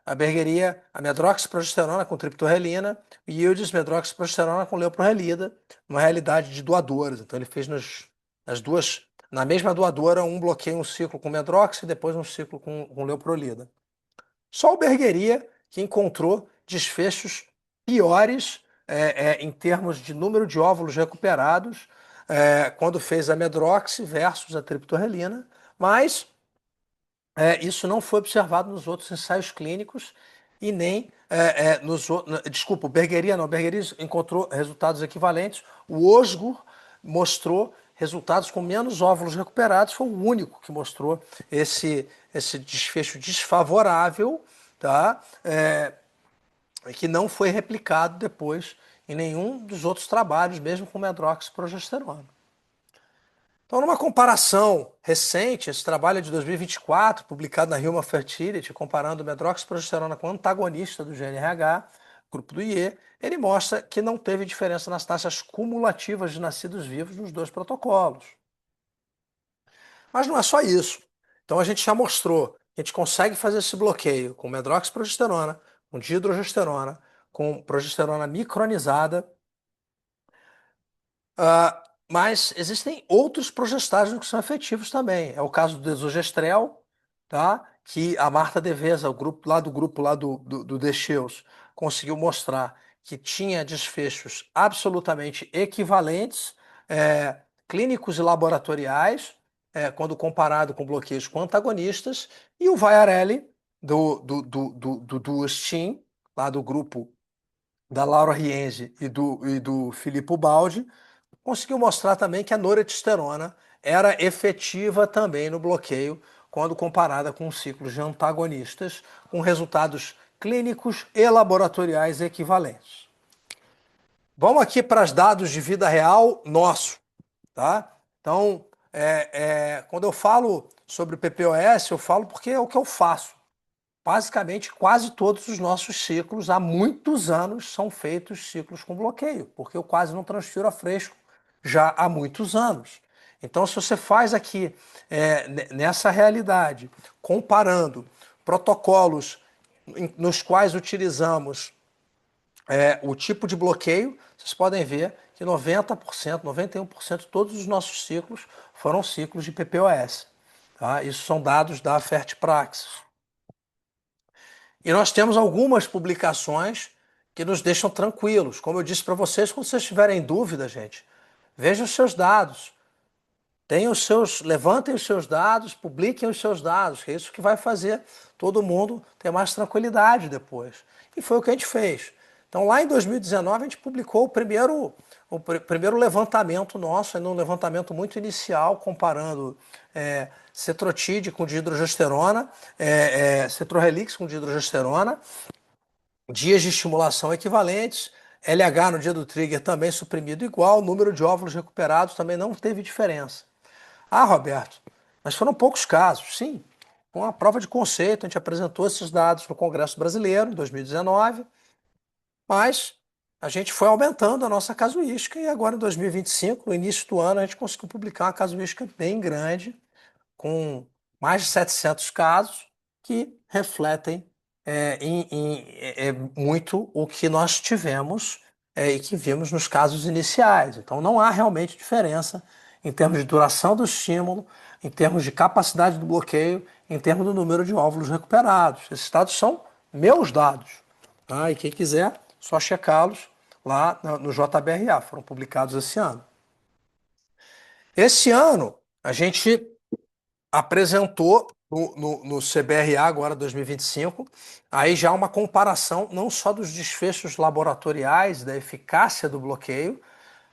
a Bergeria, a medroxiprogesterona com triptorelina e Yildiz medroxiprogesterona com leuprorelida, numa realidade de doadoras. Então, ele fez nas duas, na mesma doadora, um bloqueio, um ciclo com medrox e depois um ciclo com leuprolida. Só o Bergeria que encontrou desfechos piores em termos de número de óvulos recuperados quando fez a medrox versus a triptorelina, mas isso não foi observado nos outros ensaios clínicos e nem desculpa, o Bergeria não, o Bergeria encontrou resultados equivalentes, o Osgur mostrou resultados com menos óvulos recuperados, foi o único que mostrou esse desfecho desfavorável, tá? Que não foi replicado depois em nenhum dos outros trabalhos, mesmo com medroxiprogesterona. Então, numa comparação recente, esse trabalho é de 2024, publicado na Human Fertility, comparando medroxiprogesterona com antagonista do GNRH, grupo do IE, ele mostra que não teve diferença nas taxas cumulativas de nascidos vivos nos dois protocolos. Mas não é só isso. Então a gente já mostrou que a gente consegue fazer esse bloqueio com medroxiprogesterona, com dihidrogesterona, com progesterona micronizada. Mas existem outros progestágenos que são efetivos também. É o caso do desogestrel, tá? Que a Marta Devesa, o grupo lá do Descheus, conseguiu mostrar que tinha desfechos absolutamente equivalentes, clínicos e laboratoriais, quando comparado com bloqueios com antagonistas, e o Vaiarelli, do STEAM, lá do grupo da Laura Rienzi e do Filippo Baldi, conseguiu mostrar também que a noradiosterona era efetiva também no bloqueio quando comparada com ciclos de antagonistas, com resultados clínicos e laboratoriais equivalentes. Vamos aqui para os dados de vida real nosso, tá? Então, quando eu falo sobre o PPOS, eu falo porque é o que eu faço. Basicamente, quase todos os nossos ciclos, há muitos anos, são feitos ciclos com bloqueio, porque eu quase não transfiro a fresco já há muitos anos. Então, se você faz aqui, nessa realidade, comparando protocolos nos quais utilizamos o tipo de bloqueio, vocês podem ver que 90%, 91% de todos os nossos ciclos foram ciclos de PPOS. Tá? Isso são dados da Fertipraxis. E nós temos algumas publicações que nos deixam tranquilos. Como eu disse para vocês, quando vocês tiverem dúvida, gente, vejam os seus dados. Levantem os seus dados, publiquem os seus dados, que é isso que vai fazer todo mundo ter mais tranquilidade depois. E foi o que a gente fez. Então, lá em 2019, a gente publicou o primeiro levantamento nosso, um levantamento muito inicial, comparando cetrotide com dihidrogesterona, cetrorelix com dihidrogesterona, dias de estimulação equivalentes, LH no dia do trigger também suprimido igual, número de óvulos recuperados também não teve diferença. Ah, Roberto, mas foram poucos casos. Sim, com uma prova de conceito, a gente apresentou esses dados no Congresso Brasileiro, em 2019, mas a gente foi aumentando a nossa casuística e agora em 2025, no início do ano, a gente conseguiu publicar uma casuística bem grande, com mais de 700 casos, que refletem muito o que nós tivemos e que vimos nos casos iniciais. Então não há realmente diferença em termos de duração do estímulo, em termos de capacidade do bloqueio, em termos do número de óvulos recuperados. Esses dados são meus dados. Tá? E quem quiser, só checá-los lá no JBRA, foram publicados esse ano. Esse ano, a gente apresentou no CBRA, agora 2025, aí já uma comparação não só dos desfechos laboratoriais, da eficácia do bloqueio,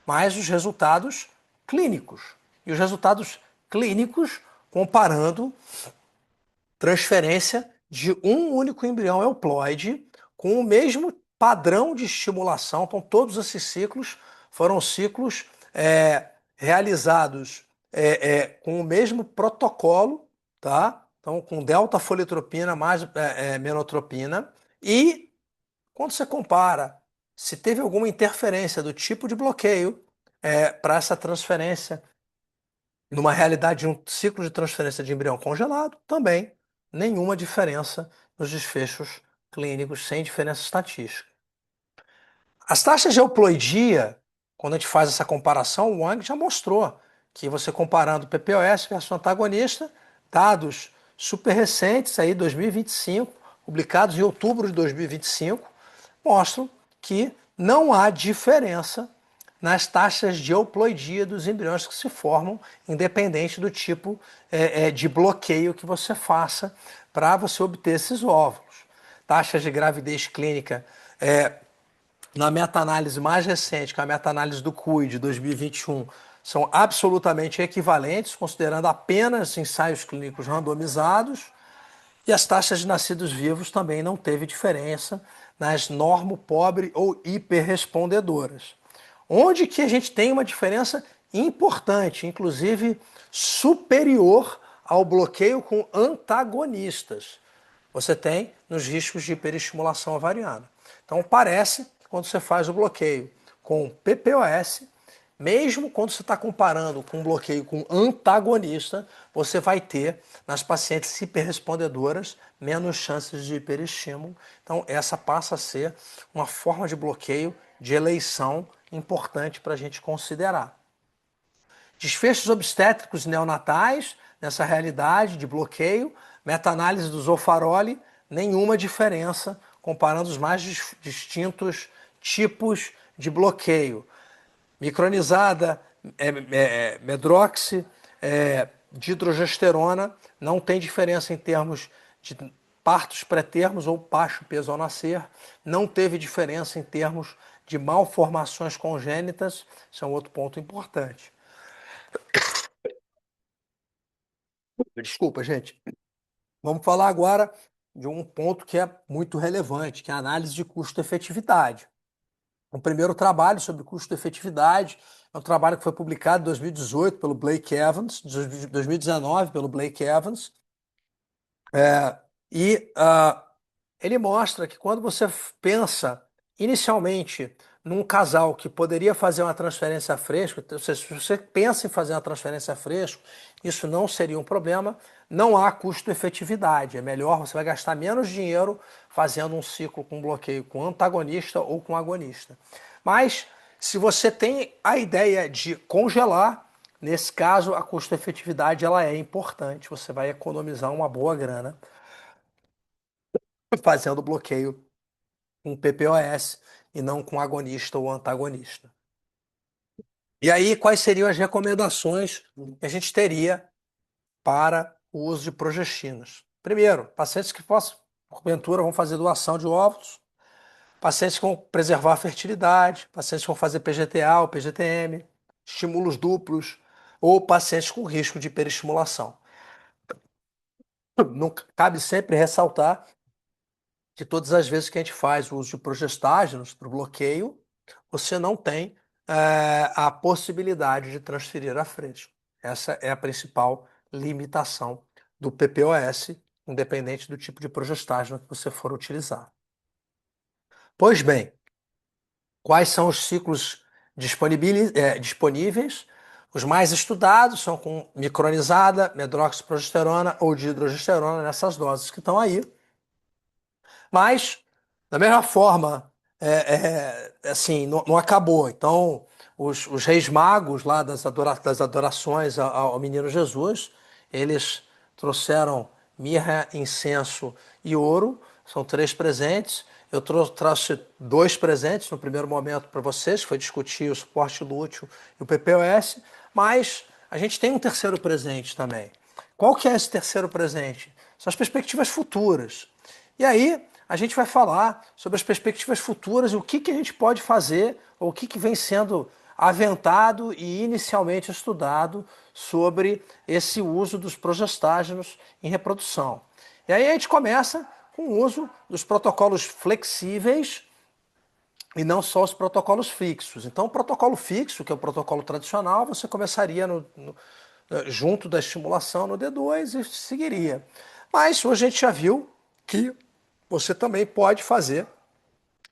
mas os resultados clínicos. E os resultados clínicos comparando transferência de um único embrião euploide com o mesmo padrão de estimulação. Então, todos esses ciclos foram ciclos realizados com o mesmo protocolo, tá? Então, com delta-folitropina mais menotropina. E quando você compara se teve alguma interferência do tipo de bloqueio para essa transferência numa realidade de um ciclo de transferência de embrião congelado, também nenhuma diferença nos desfechos clínicos, sem diferença estatística. As taxas de euploidia, quando a gente faz essa comparação, o Wang já mostrou que você comparando PPOS versus antagonista, dados super recentes, aí 2025, publicados em outubro de 2025, mostram que não há diferença nas taxas de euploidia dos embriões que se formam, independente do tipo de bloqueio que você faça para você obter esses óvulos. Taxas de gravidez clínica na meta-análise mais recente, que é a meta-análise do CUI de 2021, são absolutamente equivalentes, considerando apenas ensaios clínicos randomizados, e as taxas de nascidos vivos também não teve diferença nas normo-pobre ou hiperrespondedoras. Onde que a gente tem uma diferença importante, inclusive superior ao bloqueio com antagonistas. Você tem nos riscos de hiperestimulação ovariana. Então parece que quando você faz o bloqueio com PPOS, mesmo quando você está comparando com um bloqueio com antagonista, você vai ter nas pacientes hiperrespondedoras menos chances de hiperestímulo. Então essa passa a ser uma forma de bloqueio de eleição importante para a gente considerar. Desfechos obstétricos neonatais, nessa realidade de bloqueio, meta-análise do Zolfaroli, nenhuma diferença comparando os mais distintos tipos de bloqueio. Micronizada, medroxi, dihidrogesterona, não tem diferença em termos de partos pré-termos ou baixo peso ao nascer, não teve diferença em termos de malformações congênitas, isso é um outro ponto importante. Desculpa, gente. Vamos falar agora de um ponto que é muito relevante, que é a análise de custo-efetividade. O primeiro trabalho sobre custo-efetividade é um trabalho que foi publicado em 2018 pelo Blake Evans, 2019 pelo Blake Evans, ele mostra que quando você pensa inicialmente num casal que poderia fazer uma transferência a fresco, se você pensa em fazer uma transferência a fresco, isso não seria um problema, não há custo-efetividade. É melhor, você vai gastar menos dinheiro fazendo um ciclo com bloqueio com antagonista ou com agonista. Mas, se você tem a ideia de congelar, nesse caso, a custo-efetividade ela é importante, você vai economizar uma boa grana fazendo bloqueio com PPOS e não com agonista ou antagonista. E aí, quais seriam as recomendações que a gente teria para o uso de progestinas? Primeiro, pacientes que possam, porventura, vão fazer doação de óvulos, pacientes que vão preservar a fertilidade, pacientes que vão fazer PGTA ou PGTM, estímulos duplos, ou pacientes com risco de hiperestimulação. Não cabe sempre ressaltar que todas as vezes que a gente faz o uso de progestágenos para o bloqueio, você não tem a possibilidade de transferir a fresco. Essa é a principal limitação do PPOS, independente do tipo de progestágeno que você for utilizar. Pois bem, quais são os ciclos disponíveis? Os mais estudados são com micronizada, medroxiprogesterona ou dihidrogesterona, nessas doses que estão aí. Mas, da mesma forma, assim, não acabou. Então, os reis magos lá das adorações ao menino Jesus, eles trouxeram mirra, incenso e ouro, são 3 presentes. Eu trouxe 2 presentes no primeiro momento para vocês, que foi discutir o suporte lúteo e o PPOS, mas a gente tem um terceiro presente também. Qual que é esse terceiro presente? São as perspectivas futuras. E aí a gente vai falar sobre as perspectivas futuras e o que a gente pode fazer, ou o que vem sendo aventado e inicialmente estudado sobre esse uso dos progestágenos em reprodução. E aí a gente começa com o uso dos protocolos flexíveis e não só os protocolos fixos. Então, o protocolo fixo, que é o protocolo tradicional, você começaria junto da estimulação no D2 e seguiria. Mas hoje a gente já viu que você também pode fazer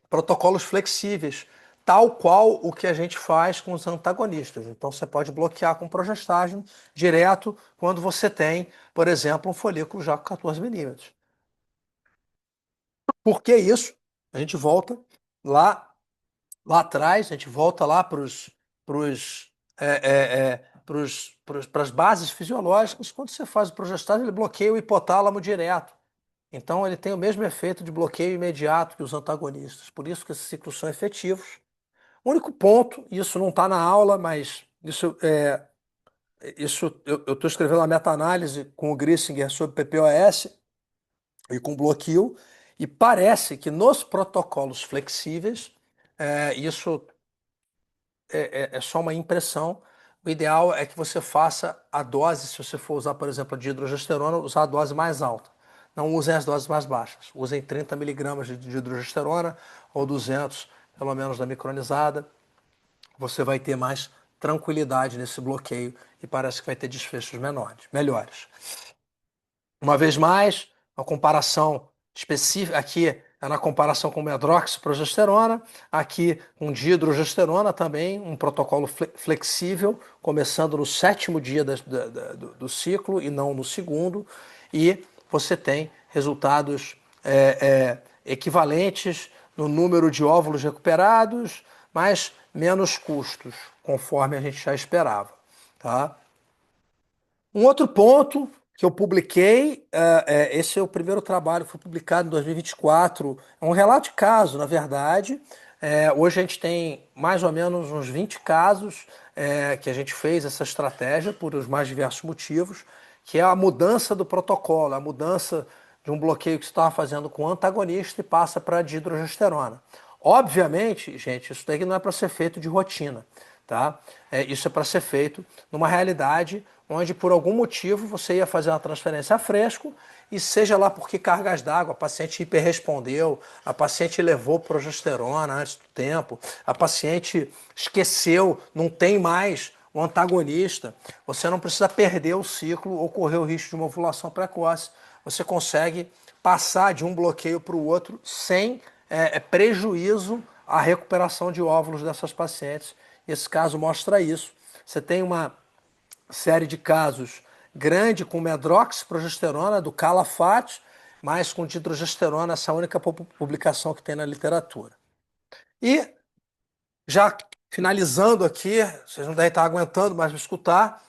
protocolos flexíveis, tal qual o que a gente faz com os antagonistas. Então, você pode bloquear com progestágeno direto quando você tem, por exemplo, um folículo já com 14 milímetros. Por que isso? A gente volta lá atrás, a gente volta lá para as bases fisiológicas. Quando você faz o progestágeno, ele bloqueia o hipotálamo direto. Então, ele tem o mesmo efeito de bloqueio imediato que os antagonistas. Por isso que esses ciclos são efetivos. O único ponto, isso não está na aula, mas isso eu estou escrevendo uma meta-análise com o Grissinger sobre PPOS e com bloqueio, e parece que nos protocolos flexíveis, isso é só uma impressão. O ideal é que você faça a dose, se você for usar, por exemplo, a dihidrogesterona, usar a dose mais alta. Não usem as doses mais baixas. Usem 30 miligramas de dihidrogesterona ou 200, pelo menos, da micronizada. Você vai ter mais tranquilidade nesse bloqueio e parece que vai ter desfechos melhores. Uma vez mais, uma comparação específica, aqui é na comparação com medroxiprogesterona, aqui com dihidrogesterona também, um protocolo flexível, começando no 7º dia do ciclo e não no 2º, e você tem resultados equivalentes no número de óvulos recuperados, mas menos custos, conforme a gente já esperava. Tá? Um outro ponto que eu publiquei, esse é o primeiro trabalho que foi publicado em 2024, é um relato de caso, na verdade. Hoje a gente tem mais ou menos uns 20 casos que a gente fez essa estratégia por os mais diversos motivos, que é a mudança do protocolo, a mudança de um bloqueio que você estava fazendo com antagonista e passa para dihidrogesterona. Obviamente, gente, isso daqui não é para ser feito de rotina, tá? Isso é para ser feito numa realidade onde por algum motivo você ia fazer uma transferência a fresco e seja lá por que cargas d'água, a paciente hiperrespondeu, a paciente levou progesterona antes do tempo, a paciente esqueceu, não tem mais o antagonista, você não precisa perder o ciclo ou correr o risco de uma ovulação precoce. Você consegue passar de um bloqueio para o outro sem prejuízo à recuperação de óvulos dessas pacientes. Esse caso mostra isso. Você tem uma série de casos grande com medroxiprogesterona do Calafate, mas com dihidrogesterona, essa única publicação que tem na literatura. E já finalizando aqui, vocês não devem estar aguentando mais me escutar,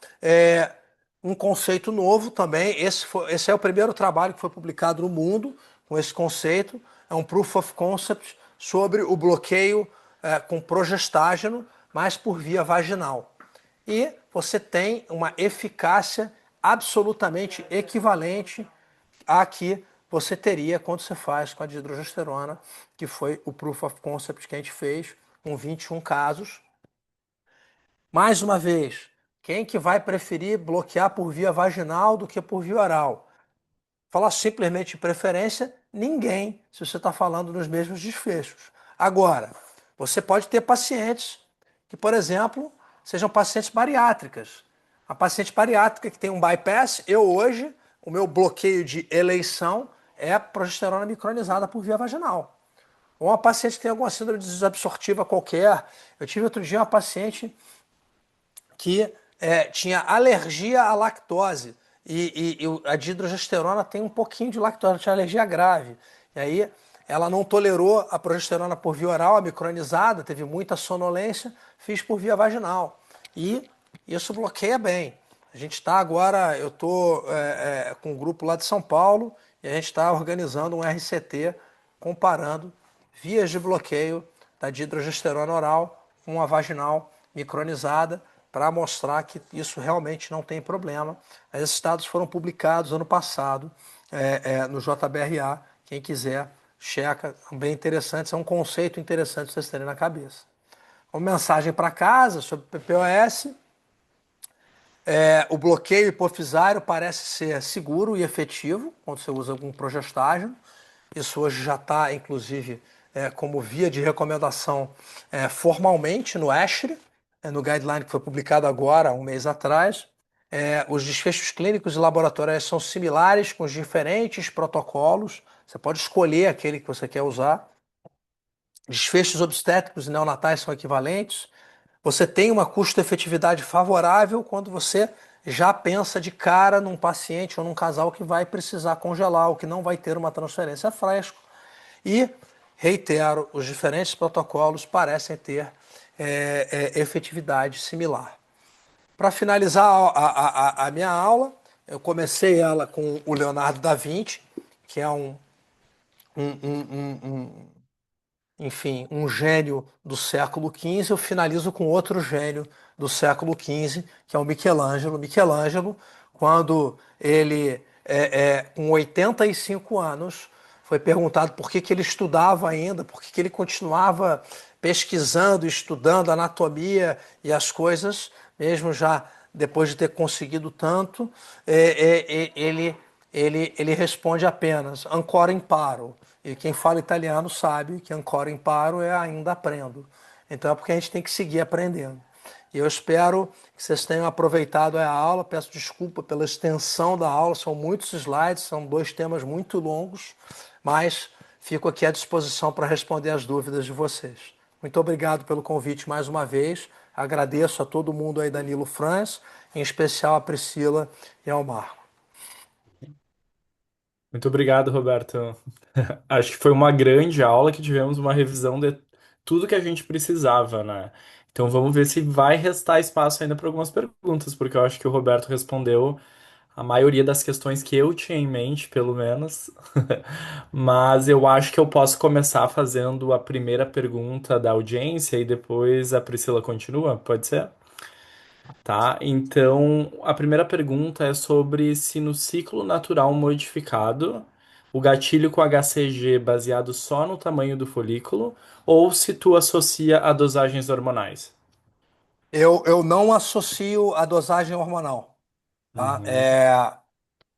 um conceito novo também. Esse é o primeiro trabalho que foi publicado no mundo com esse conceito. É um proof of concept sobre o bloqueio com progestágeno, mas por via vaginal. E você tem uma eficácia absolutamente equivalente à que você teria quando você faz com a dihidrogesterona, que foi o proof of concept que a gente fez com 21 casos. Mais uma vez, quem que vai preferir bloquear por via vaginal do que por via oral? Falar simplesmente de preferência, ninguém, se você está falando nos mesmos desfechos. Agora, você pode ter pacientes que, por exemplo, sejam pacientes bariátricas. A paciente bariátrica que tem um bypass, hoje, o meu bloqueio de eleição é progesterona micronizada por via vaginal. Ou uma paciente que tem alguma síndrome desabsortiva qualquer. Eu tive outro dia uma paciente que tinha alergia à lactose e a dihidrogesterona tem um pouquinho de lactose, ela tinha alergia grave. E aí ela não tolerou a progesterona por via oral, a micronizada, teve muita sonolência, fiz por via vaginal. E isso bloqueia bem. A gente está agora, eu estou com um grupo lá de São Paulo e a gente está organizando um RCT comparando vias de bloqueio da dihidrogesterona oral com a vaginal micronizada para mostrar que isso realmente não tem problema. Esses dados foram publicados ano passado no JBRA. Quem quiser, checa, são bem interessantes, é um conceito interessante vocês terem na cabeça. Uma mensagem para casa sobre PPOS. O bloqueio hipofisário parece ser seguro e efetivo quando você usa algum progestágeno. Isso hoje já está, inclusive, como via de recomendação formalmente no ESHRE, no guideline que foi publicado agora, um mês atrás. Os desfechos clínicos e laboratoriais são similares com os diferentes protocolos. Você pode escolher aquele que você quer usar. Desfechos obstétricos e neonatais são equivalentes. Você tem uma custo-efetividade favorável quando você já pensa de cara num paciente ou num casal que vai precisar congelar ou que não vai ter uma transferência fresco. E, reitero, os diferentes protocolos parecem ter efetividade similar. Para finalizar a minha aula, eu comecei ela com o Leonardo da Vinci, que é enfim, um gênio do século XV. Eu finalizo com outro gênio do século XV, que é o Michelangelo. Michelangelo, quando ele, com 85 anos, foi perguntado por que ele estudava ainda, por que ele continuava pesquisando, estudando anatomia e as coisas, mesmo já depois de ter conseguido tanto, ele responde apenas ancora imparo. E quem fala italiano sabe que ancora imparo é ainda aprendo. Então é porque a gente tem que seguir aprendendo. E eu espero que vocês tenham aproveitado a aula. Peço desculpa pela extensão da aula, são muitos slides, são 2 temas muito longos, mas fico aqui à disposição para responder as dúvidas de vocês. Muito obrigado pelo convite mais uma vez. Agradeço a todo mundo aí, Danilo Franz, em especial a Priscila e ao Marco. Muito obrigado, Roberto. Acho que foi uma grande aula que tivemos uma revisão de tudo que a gente precisava, né? Então vamos ver se vai restar espaço ainda para algumas perguntas, porque eu acho que o Roberto respondeu a maioria das questões que eu tinha em mente, pelo menos. Mas eu acho que eu posso começar fazendo a primeira pergunta da audiência e depois a Priscila continua, pode ser? Tá, então a primeira pergunta é sobre se no ciclo natural modificado o gatilho com HCG baseado só no tamanho do folículo ou se tu associa a dosagens hormonais. Eu não associo a dosagem hormonal. Tá?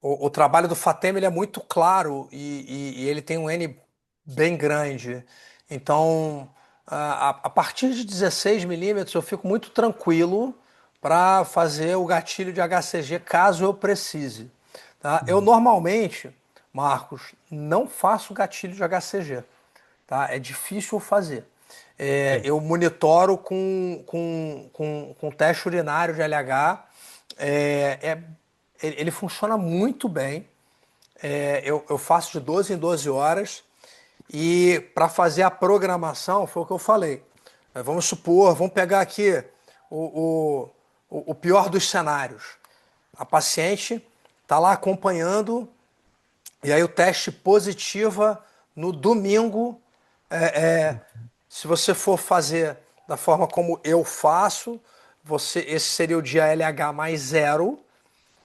Uhum, O trabalho do FATEM ele é muito claro e ele tem um N bem grande. Então, a partir de 16 milímetros, eu fico muito tranquilo para fazer o gatilho de HCG caso eu precise. Tá? Eu uhum. normalmente, Marcos, não faço gatilho de HCG. Tá? É difícil fazer. Sim. Eu monitoro com teste urinário de LH. É, é, ele funciona muito bem. Eu faço de 12 em 12 horas. E para fazer a programação, foi o que eu falei. Vamos supor, vamos pegar aqui o, o pior dos cenários. A paciente está lá acompanhando, e aí o teste positiva no domingo. Se você for fazer da forma como eu faço, esse seria o dia LH mais 0.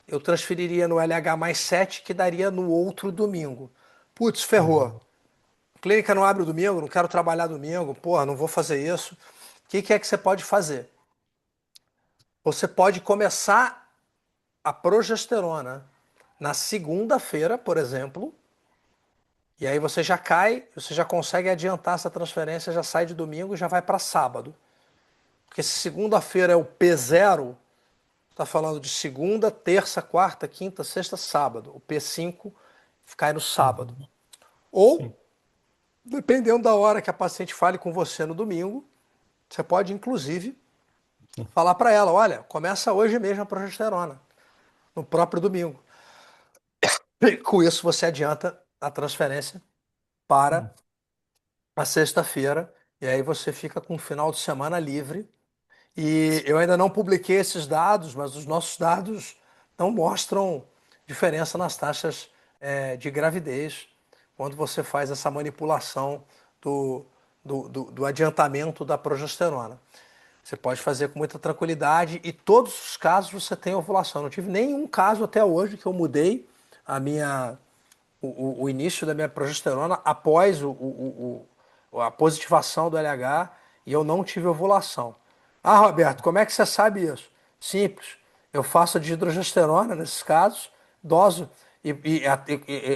Eu transferiria no LH mais 7, que daria no outro domingo. Putz, ferrou. Uhum, Clínica não abre o domingo, não quero trabalhar domingo, porra, não vou fazer isso. O que é que você pode fazer? Você pode começar a progesterona na segunda-feira, por exemplo, e aí você já cai, você já consegue adiantar essa transferência, já sai de domingo e já vai para sábado. Porque se segunda-feira é o P0, está falando de segunda, terça, quarta, quinta, sexta, sábado. O P5 cai no sábado. uhum. Sim. Ou, dependendo da hora que a paciente fale com você no domingo, você pode, inclusive, falar para ela: olha, começa hoje mesmo a progesterona, no próprio domingo. E com isso você adianta a transferência para a sexta-feira, e aí você fica com o final de semana livre. E eu ainda não publiquei esses dados, mas os nossos dados não mostram diferença nas taxas de gravidez quando você faz essa manipulação do adiantamento da progesterona. Você pode fazer com muita tranquilidade e todos os casos você tem ovulação. Eu não tive nenhum caso até hoje que eu mudei a minha, o início da minha progesterona após a positivação do LH e eu não tive ovulação. Ah, Roberto, como é que você sabe isso? Simples. Eu faço a dihidrogesterona nesses casos, doso,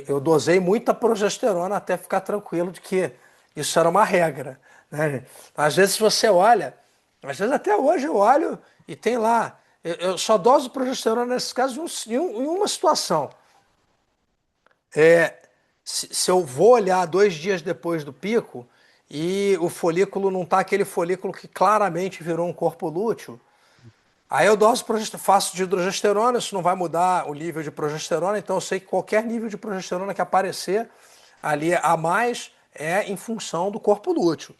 eu dosei muita progesterona até ficar tranquilo de que isso era uma regra, né, gente? Às vezes você olha, às vezes até hoje eu olho e tem lá, eu só doso progesterona nesses casos em uma situação. É, se eu vou olhar 2 dias depois do pico e o folículo não está aquele folículo que claramente virou um corpo lúteo, aí eu doso faço de hidrogesterona, isso não vai mudar o nível de progesterona, então eu sei que qualquer nível de progesterona que aparecer ali a mais é em função do corpo lúteo.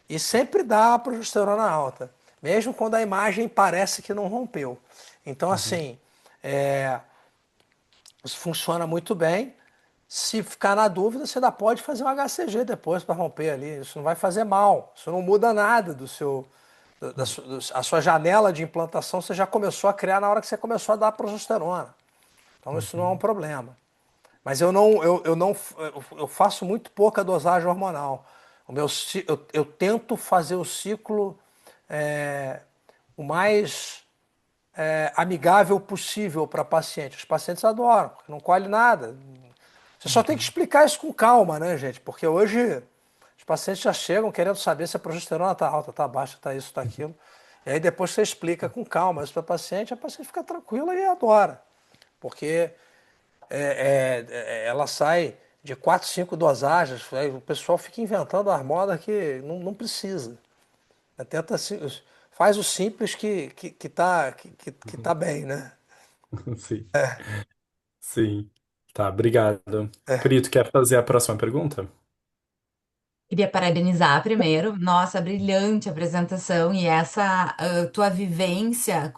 E sempre dá a progesterona alta, mesmo quando a imagem parece que não rompeu. Então, Uhum. assim, é, isso funciona muito bem. Se ficar na dúvida, você ainda pode fazer um HCG depois para romper ali. Isso não vai fazer mal. Isso não muda nada do seu. A sua janela de implantação você já começou a criar na hora que você começou a dar progesterona. Então isso não é um Uhum. problema. Mas eu faço muito pouca dosagem hormonal. Eu tento fazer o ciclo é, o mais amigável possível para paciente. Os pacientes adoram, porque não colhe nada. Você só tem que Uhum. explicar isso com calma, né, gente? Porque hoje os pacientes já chegam querendo saber se a progesterona está alta, está baixa, está isso, está aquilo. E aí depois você explica com calma isso para a paciente fica tranquila e adora. Porque ela sai de 4, 5 dosagens, aí o pessoal fica inventando as modas que não precisa. Tenta, faz o simples que tá bem, né? Sim, sim. Tá, obrigado. Brito, quer fazer a próxima pergunta? Queria parabenizar primeiro. Nossa, brilhante apresentação e essa tua vivência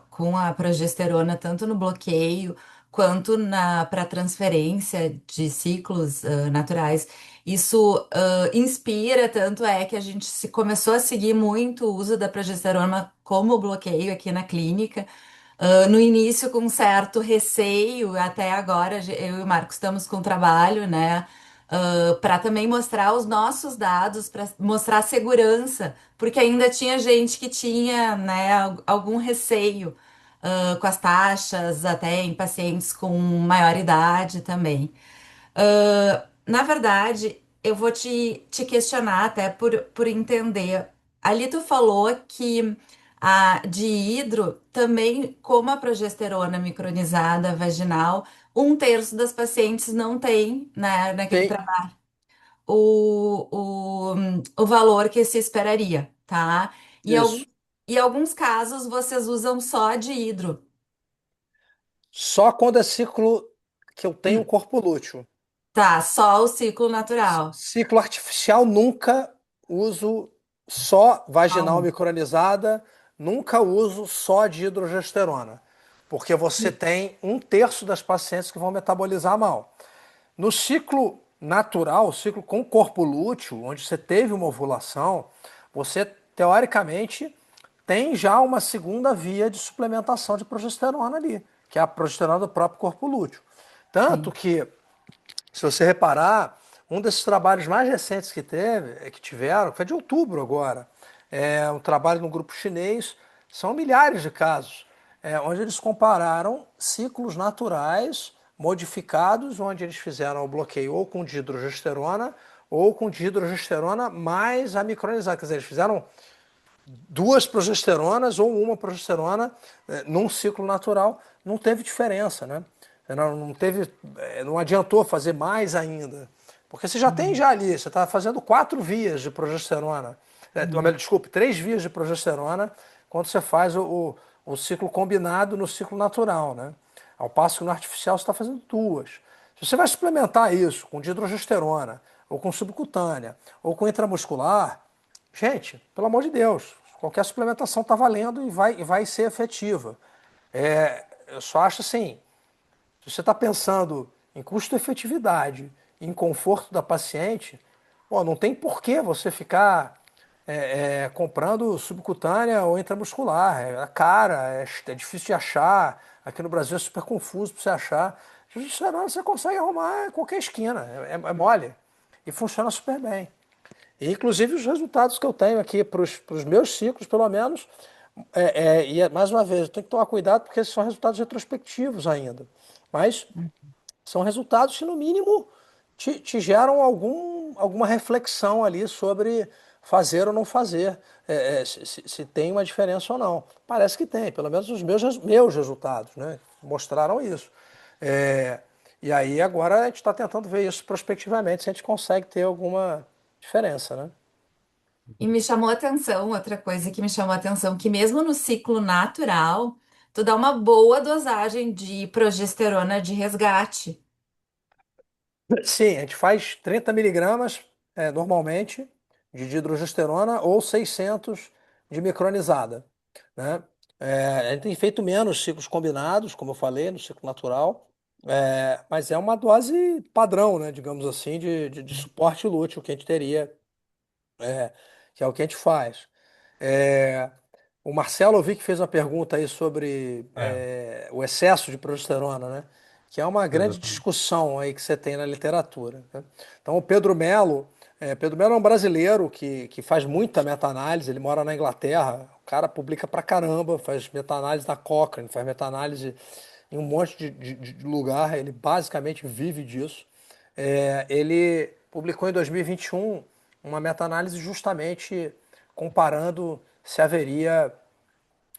com a progesterona, tanto no bloqueio quanto na para transferência de ciclos naturais. Isso inspira, tanto é que a gente se começou a seguir muito o uso da progesterona como bloqueio aqui na clínica. No início, com certo receio, até agora, eu e o Marco estamos com trabalho, né? Para também mostrar os nossos dados, para mostrar segurança, porque ainda tinha gente que tinha, né, algum receio, com as taxas, até em pacientes com maior idade também. Na verdade, eu vou te questionar até por entender. Ali tu falou que a de hidro também, como a progesterona micronizada vaginal, 1/3 das pacientes não tem, né, naquele Sim, trabalho o valor que se esperaria, tá? E, isso. e alguns casos vocês usam só de hidro. Só quando é ciclo que eu tenho um Hum, corpo lúteo. Tá, só o ciclo natural. Ciclo artificial nunca uso só Só vaginal um. micronizada, nunca uso só de hidrogesterona, porque você tem 1/3 das pacientes que vão metabolizar mal. No ciclo natural, o ciclo com corpo lúteo, onde você teve uma ovulação, você teoricamente tem já uma segunda via de suplementação de progesterona ali, que é a progesterona do próprio corpo lúteo. Tanto Sim. que, se você reparar, um desses trabalhos mais recentes que tiveram, que foi de outubro agora, é um trabalho no grupo chinês, são milhares de casos, onde eles compararam ciclos naturais modificados, onde eles fizeram o bloqueio ou com dihidrogesterona ou com dihidrogesterona mais a micronizada. Quer dizer, eles fizeram 2 progesteronas ou uma progesterona num ciclo natural, não teve diferença, né? Não teve, não adiantou fazer mais ainda, porque você já tem Uhum. já ali, você está fazendo 4 vias de progesterona, Uhum. desculpe, 3 vias de progesterona quando você faz o ciclo combinado no ciclo natural, né? Ao passo que no artificial você está fazendo 2. Se você vai suplementar isso com dihidrogesterona, ou com subcutânea, ou com intramuscular, gente, pelo amor de Deus, qualquer suplementação está valendo e vai ser efetiva. Eu só acho assim, se você está pensando em custo-efetividade, em conforto da paciente, pô, não tem por que você ficar comprando subcutânea ou intramuscular. É cara, é difícil de achar. Aqui no Brasil é super confuso para você achar. Testosterona você consegue arrumar em qualquer esquina, é mole. E funciona super bem. E, inclusive, os resultados que eu tenho aqui para os meus ciclos, pelo menos, mais uma vez, eu tenho que tomar cuidado porque esses são resultados retrospectivos ainda. Mas são resultados que, no mínimo, te geram alguma reflexão ali sobre fazer ou não fazer, se tem uma diferença ou não. Parece que tem, pelo menos os meus resultados, né, mostraram isso. É, e aí agora a gente está tentando ver isso prospectivamente, se a gente consegue ter alguma diferença, né? E me chamou a atenção, outra coisa que me chamou a atenção, que mesmo no ciclo natural, tu dá uma boa dosagem de progesterona de resgate. Sim, a gente faz 30 miligramas normalmente de dihidrogesterona ou 600 de micronizada, né? A gente tem feito menos ciclos combinados, como eu falei, no ciclo natural, mas é uma dose padrão, né, digamos assim, de suporte lúteo que a gente teria, é, que é o que a gente faz. É, o Marcelo, eu vi que fez uma pergunta aí sobre É, o excesso de progesterona, né? Que é uma grande exatamente. discussão aí que você tem na literatura, né? Então, o Pedro Melo é um brasileiro que faz muita meta-análise, ele mora na Inglaterra, o cara publica pra caramba, faz meta-análise na Cochrane, faz meta-análise em um monte de lugar, ele basicamente vive disso. Ele publicou em 2021 uma meta-análise justamente comparando se haveria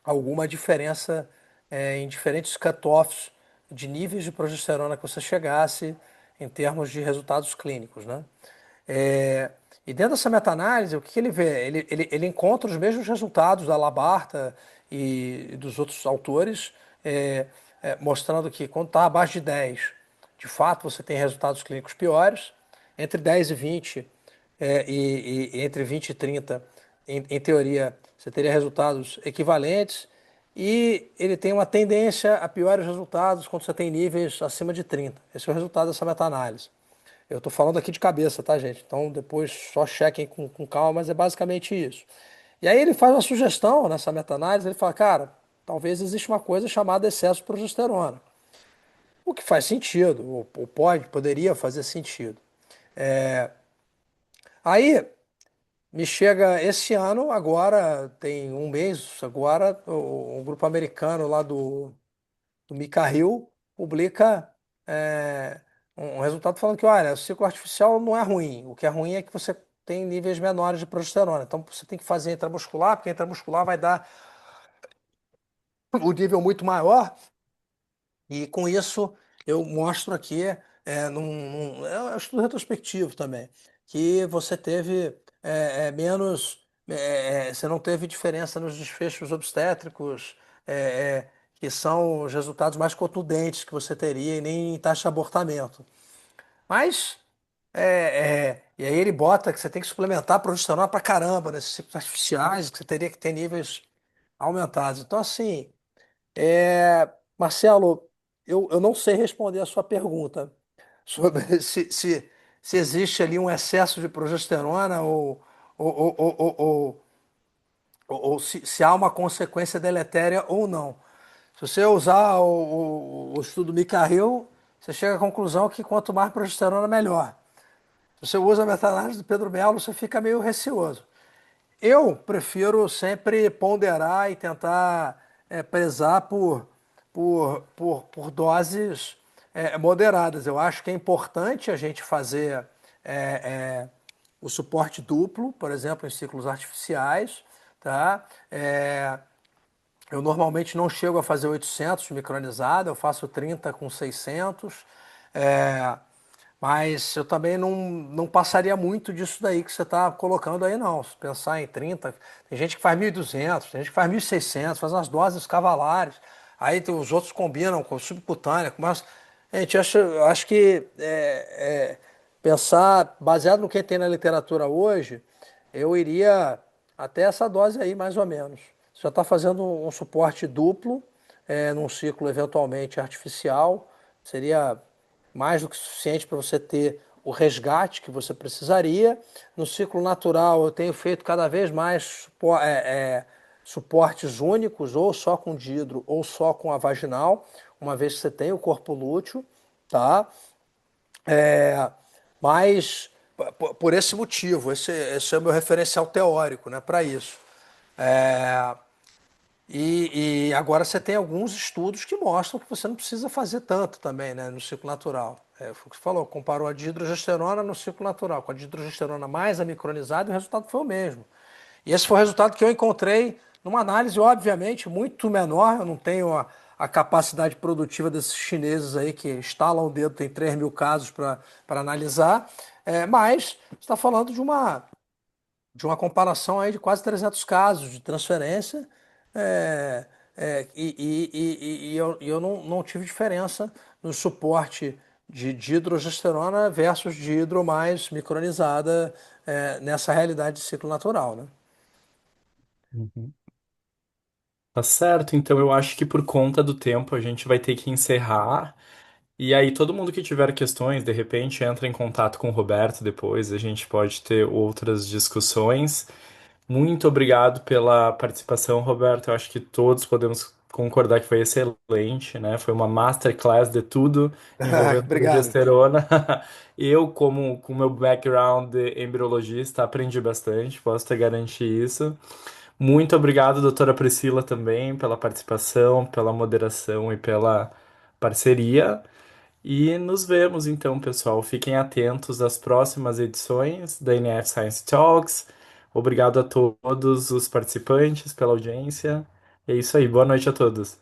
alguma diferença em diferentes cutoffs de níveis de progesterona que você chegasse em termos de resultados clínicos, né? É, e dentro dessa meta-análise, o que ele vê? Ele encontra os mesmos resultados da Labarta e dos outros autores, mostrando que quando está abaixo de 10, de fato você tem resultados clínicos piores, entre 10 e 20, e entre 20 e 30, em teoria, você teria resultados equivalentes, e ele tem uma tendência a piores resultados quando você tem níveis acima de 30. Esse é o resultado dessa meta-análise. Eu estou falando aqui de cabeça, tá, gente? Então depois só chequem com calma, mas é basicamente isso. E aí ele faz uma sugestão nessa meta-análise, ele fala, cara, talvez exista uma coisa chamada excesso de progesterona. O que faz sentido, ou poderia fazer sentido. Aí me chega esse ano, agora, tem um mês, agora, um grupo americano lá do Mika Hill publica é, um resultado falando que, olha, o ciclo artificial não é ruim. O que é ruim é que você tem níveis menores de progesterona. Então você tem que fazer intramuscular, porque intramuscular vai dar um nível muito maior. E com isso eu mostro aqui, é um estudo retrospectivo também, que você teve menos, você não teve diferença nos desfechos obstétricos, que são os resultados mais contundentes que você teria, e nem em taxa de abortamento. Mas, e aí ele bota que você tem que suplementar progesterona pra caramba nesses ciclos artificiais, que você teria que ter níveis aumentados. Então, assim. Marcelo, eu não sei responder a sua pergunta sobre se existe ali um excesso de progesterona ou se há uma consequência deletéria ou não. Se você usar o estudo Mika Hill, você chega à conclusão que quanto mais progesterona, melhor. Se você usa a meta-análise do Pedro Melo, você fica meio receoso. Eu prefiro sempre ponderar e tentar prezar por doses moderadas. Eu acho que é importante a gente fazer é, é, o suporte duplo, por exemplo, em ciclos artificiais, tá? Eu normalmente não chego a fazer 800 micronizada, eu faço 30 com 600. É, mas eu também não passaria muito disso daí que você está colocando aí, não. Se pensar em 30, tem gente que faz 1.200, tem gente que faz 1.600, faz umas doses cavalares. Aí os outros combinam com subcutânea. Mas, gente, eu acho que pensar, baseado no que tem na literatura hoje, eu iria até essa dose aí, mais ou menos. Você já está fazendo um suporte duplo, num ciclo eventualmente artificial, seria mais do que suficiente para você ter o resgate que você precisaria. No ciclo natural, eu tenho feito cada vez mais suportes únicos, ou só com dihidro, ou só com a vaginal, uma vez que você tem o corpo lúteo, tá? É, mas por esse motivo, esse é o meu referencial teórico, né, para isso. É, e agora você tem alguns estudos que mostram que você não precisa fazer tanto também, né, no ciclo natural. Foi o que você falou, comparou a dihidrogesterona no ciclo natural com a dihidrogesterona mais a micronizada e o resultado foi o mesmo. E esse foi o resultado que eu encontrei numa análise, obviamente, muito menor. Eu não tenho a capacidade produtiva desses chineses aí que estalam o dedo, tem 3 mil casos para analisar. Mas você está falando de uma comparação aí de quase 300 casos de transferência. é, e eu não tive diferença no suporte de dihidrogesterona versus dihidro mais micronizada nessa realidade de ciclo natural, né? Uhum. Tá certo, então eu acho que por conta do tempo a gente vai ter que encerrar. E aí, todo mundo que tiver questões, de repente, entra em contato com o Roberto depois, a gente pode ter outras discussões. Muito obrigado pela participação, Roberto. Eu acho que todos podemos concordar que foi excelente, né? Foi uma masterclass de tudo envolvendo Obrigado. progesterona. Eu, como com meu background de embriologista, aprendi bastante, posso te garantir isso. Muito obrigado, doutora Priscila, também, pela participação, pela moderação e pela parceria. E nos vemos então, pessoal. Fiquem atentos às próximas edições da NF Science Talks. Obrigado a todos os participantes pela audiência. É isso aí. Boa noite a todos.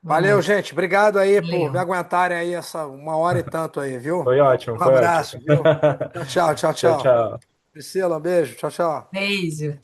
Boa Valeu, noite. gente. Obrigado aí por me Valeu. aguentarem aí essa 1 hora e tanto aí, viu? Foi ótimo, Um foi ótimo. abraço, viu? Tchau, tchau, tchau, Tchau, tchau. tchau. Priscila, um beijo. Tchau, tchau. Beijo.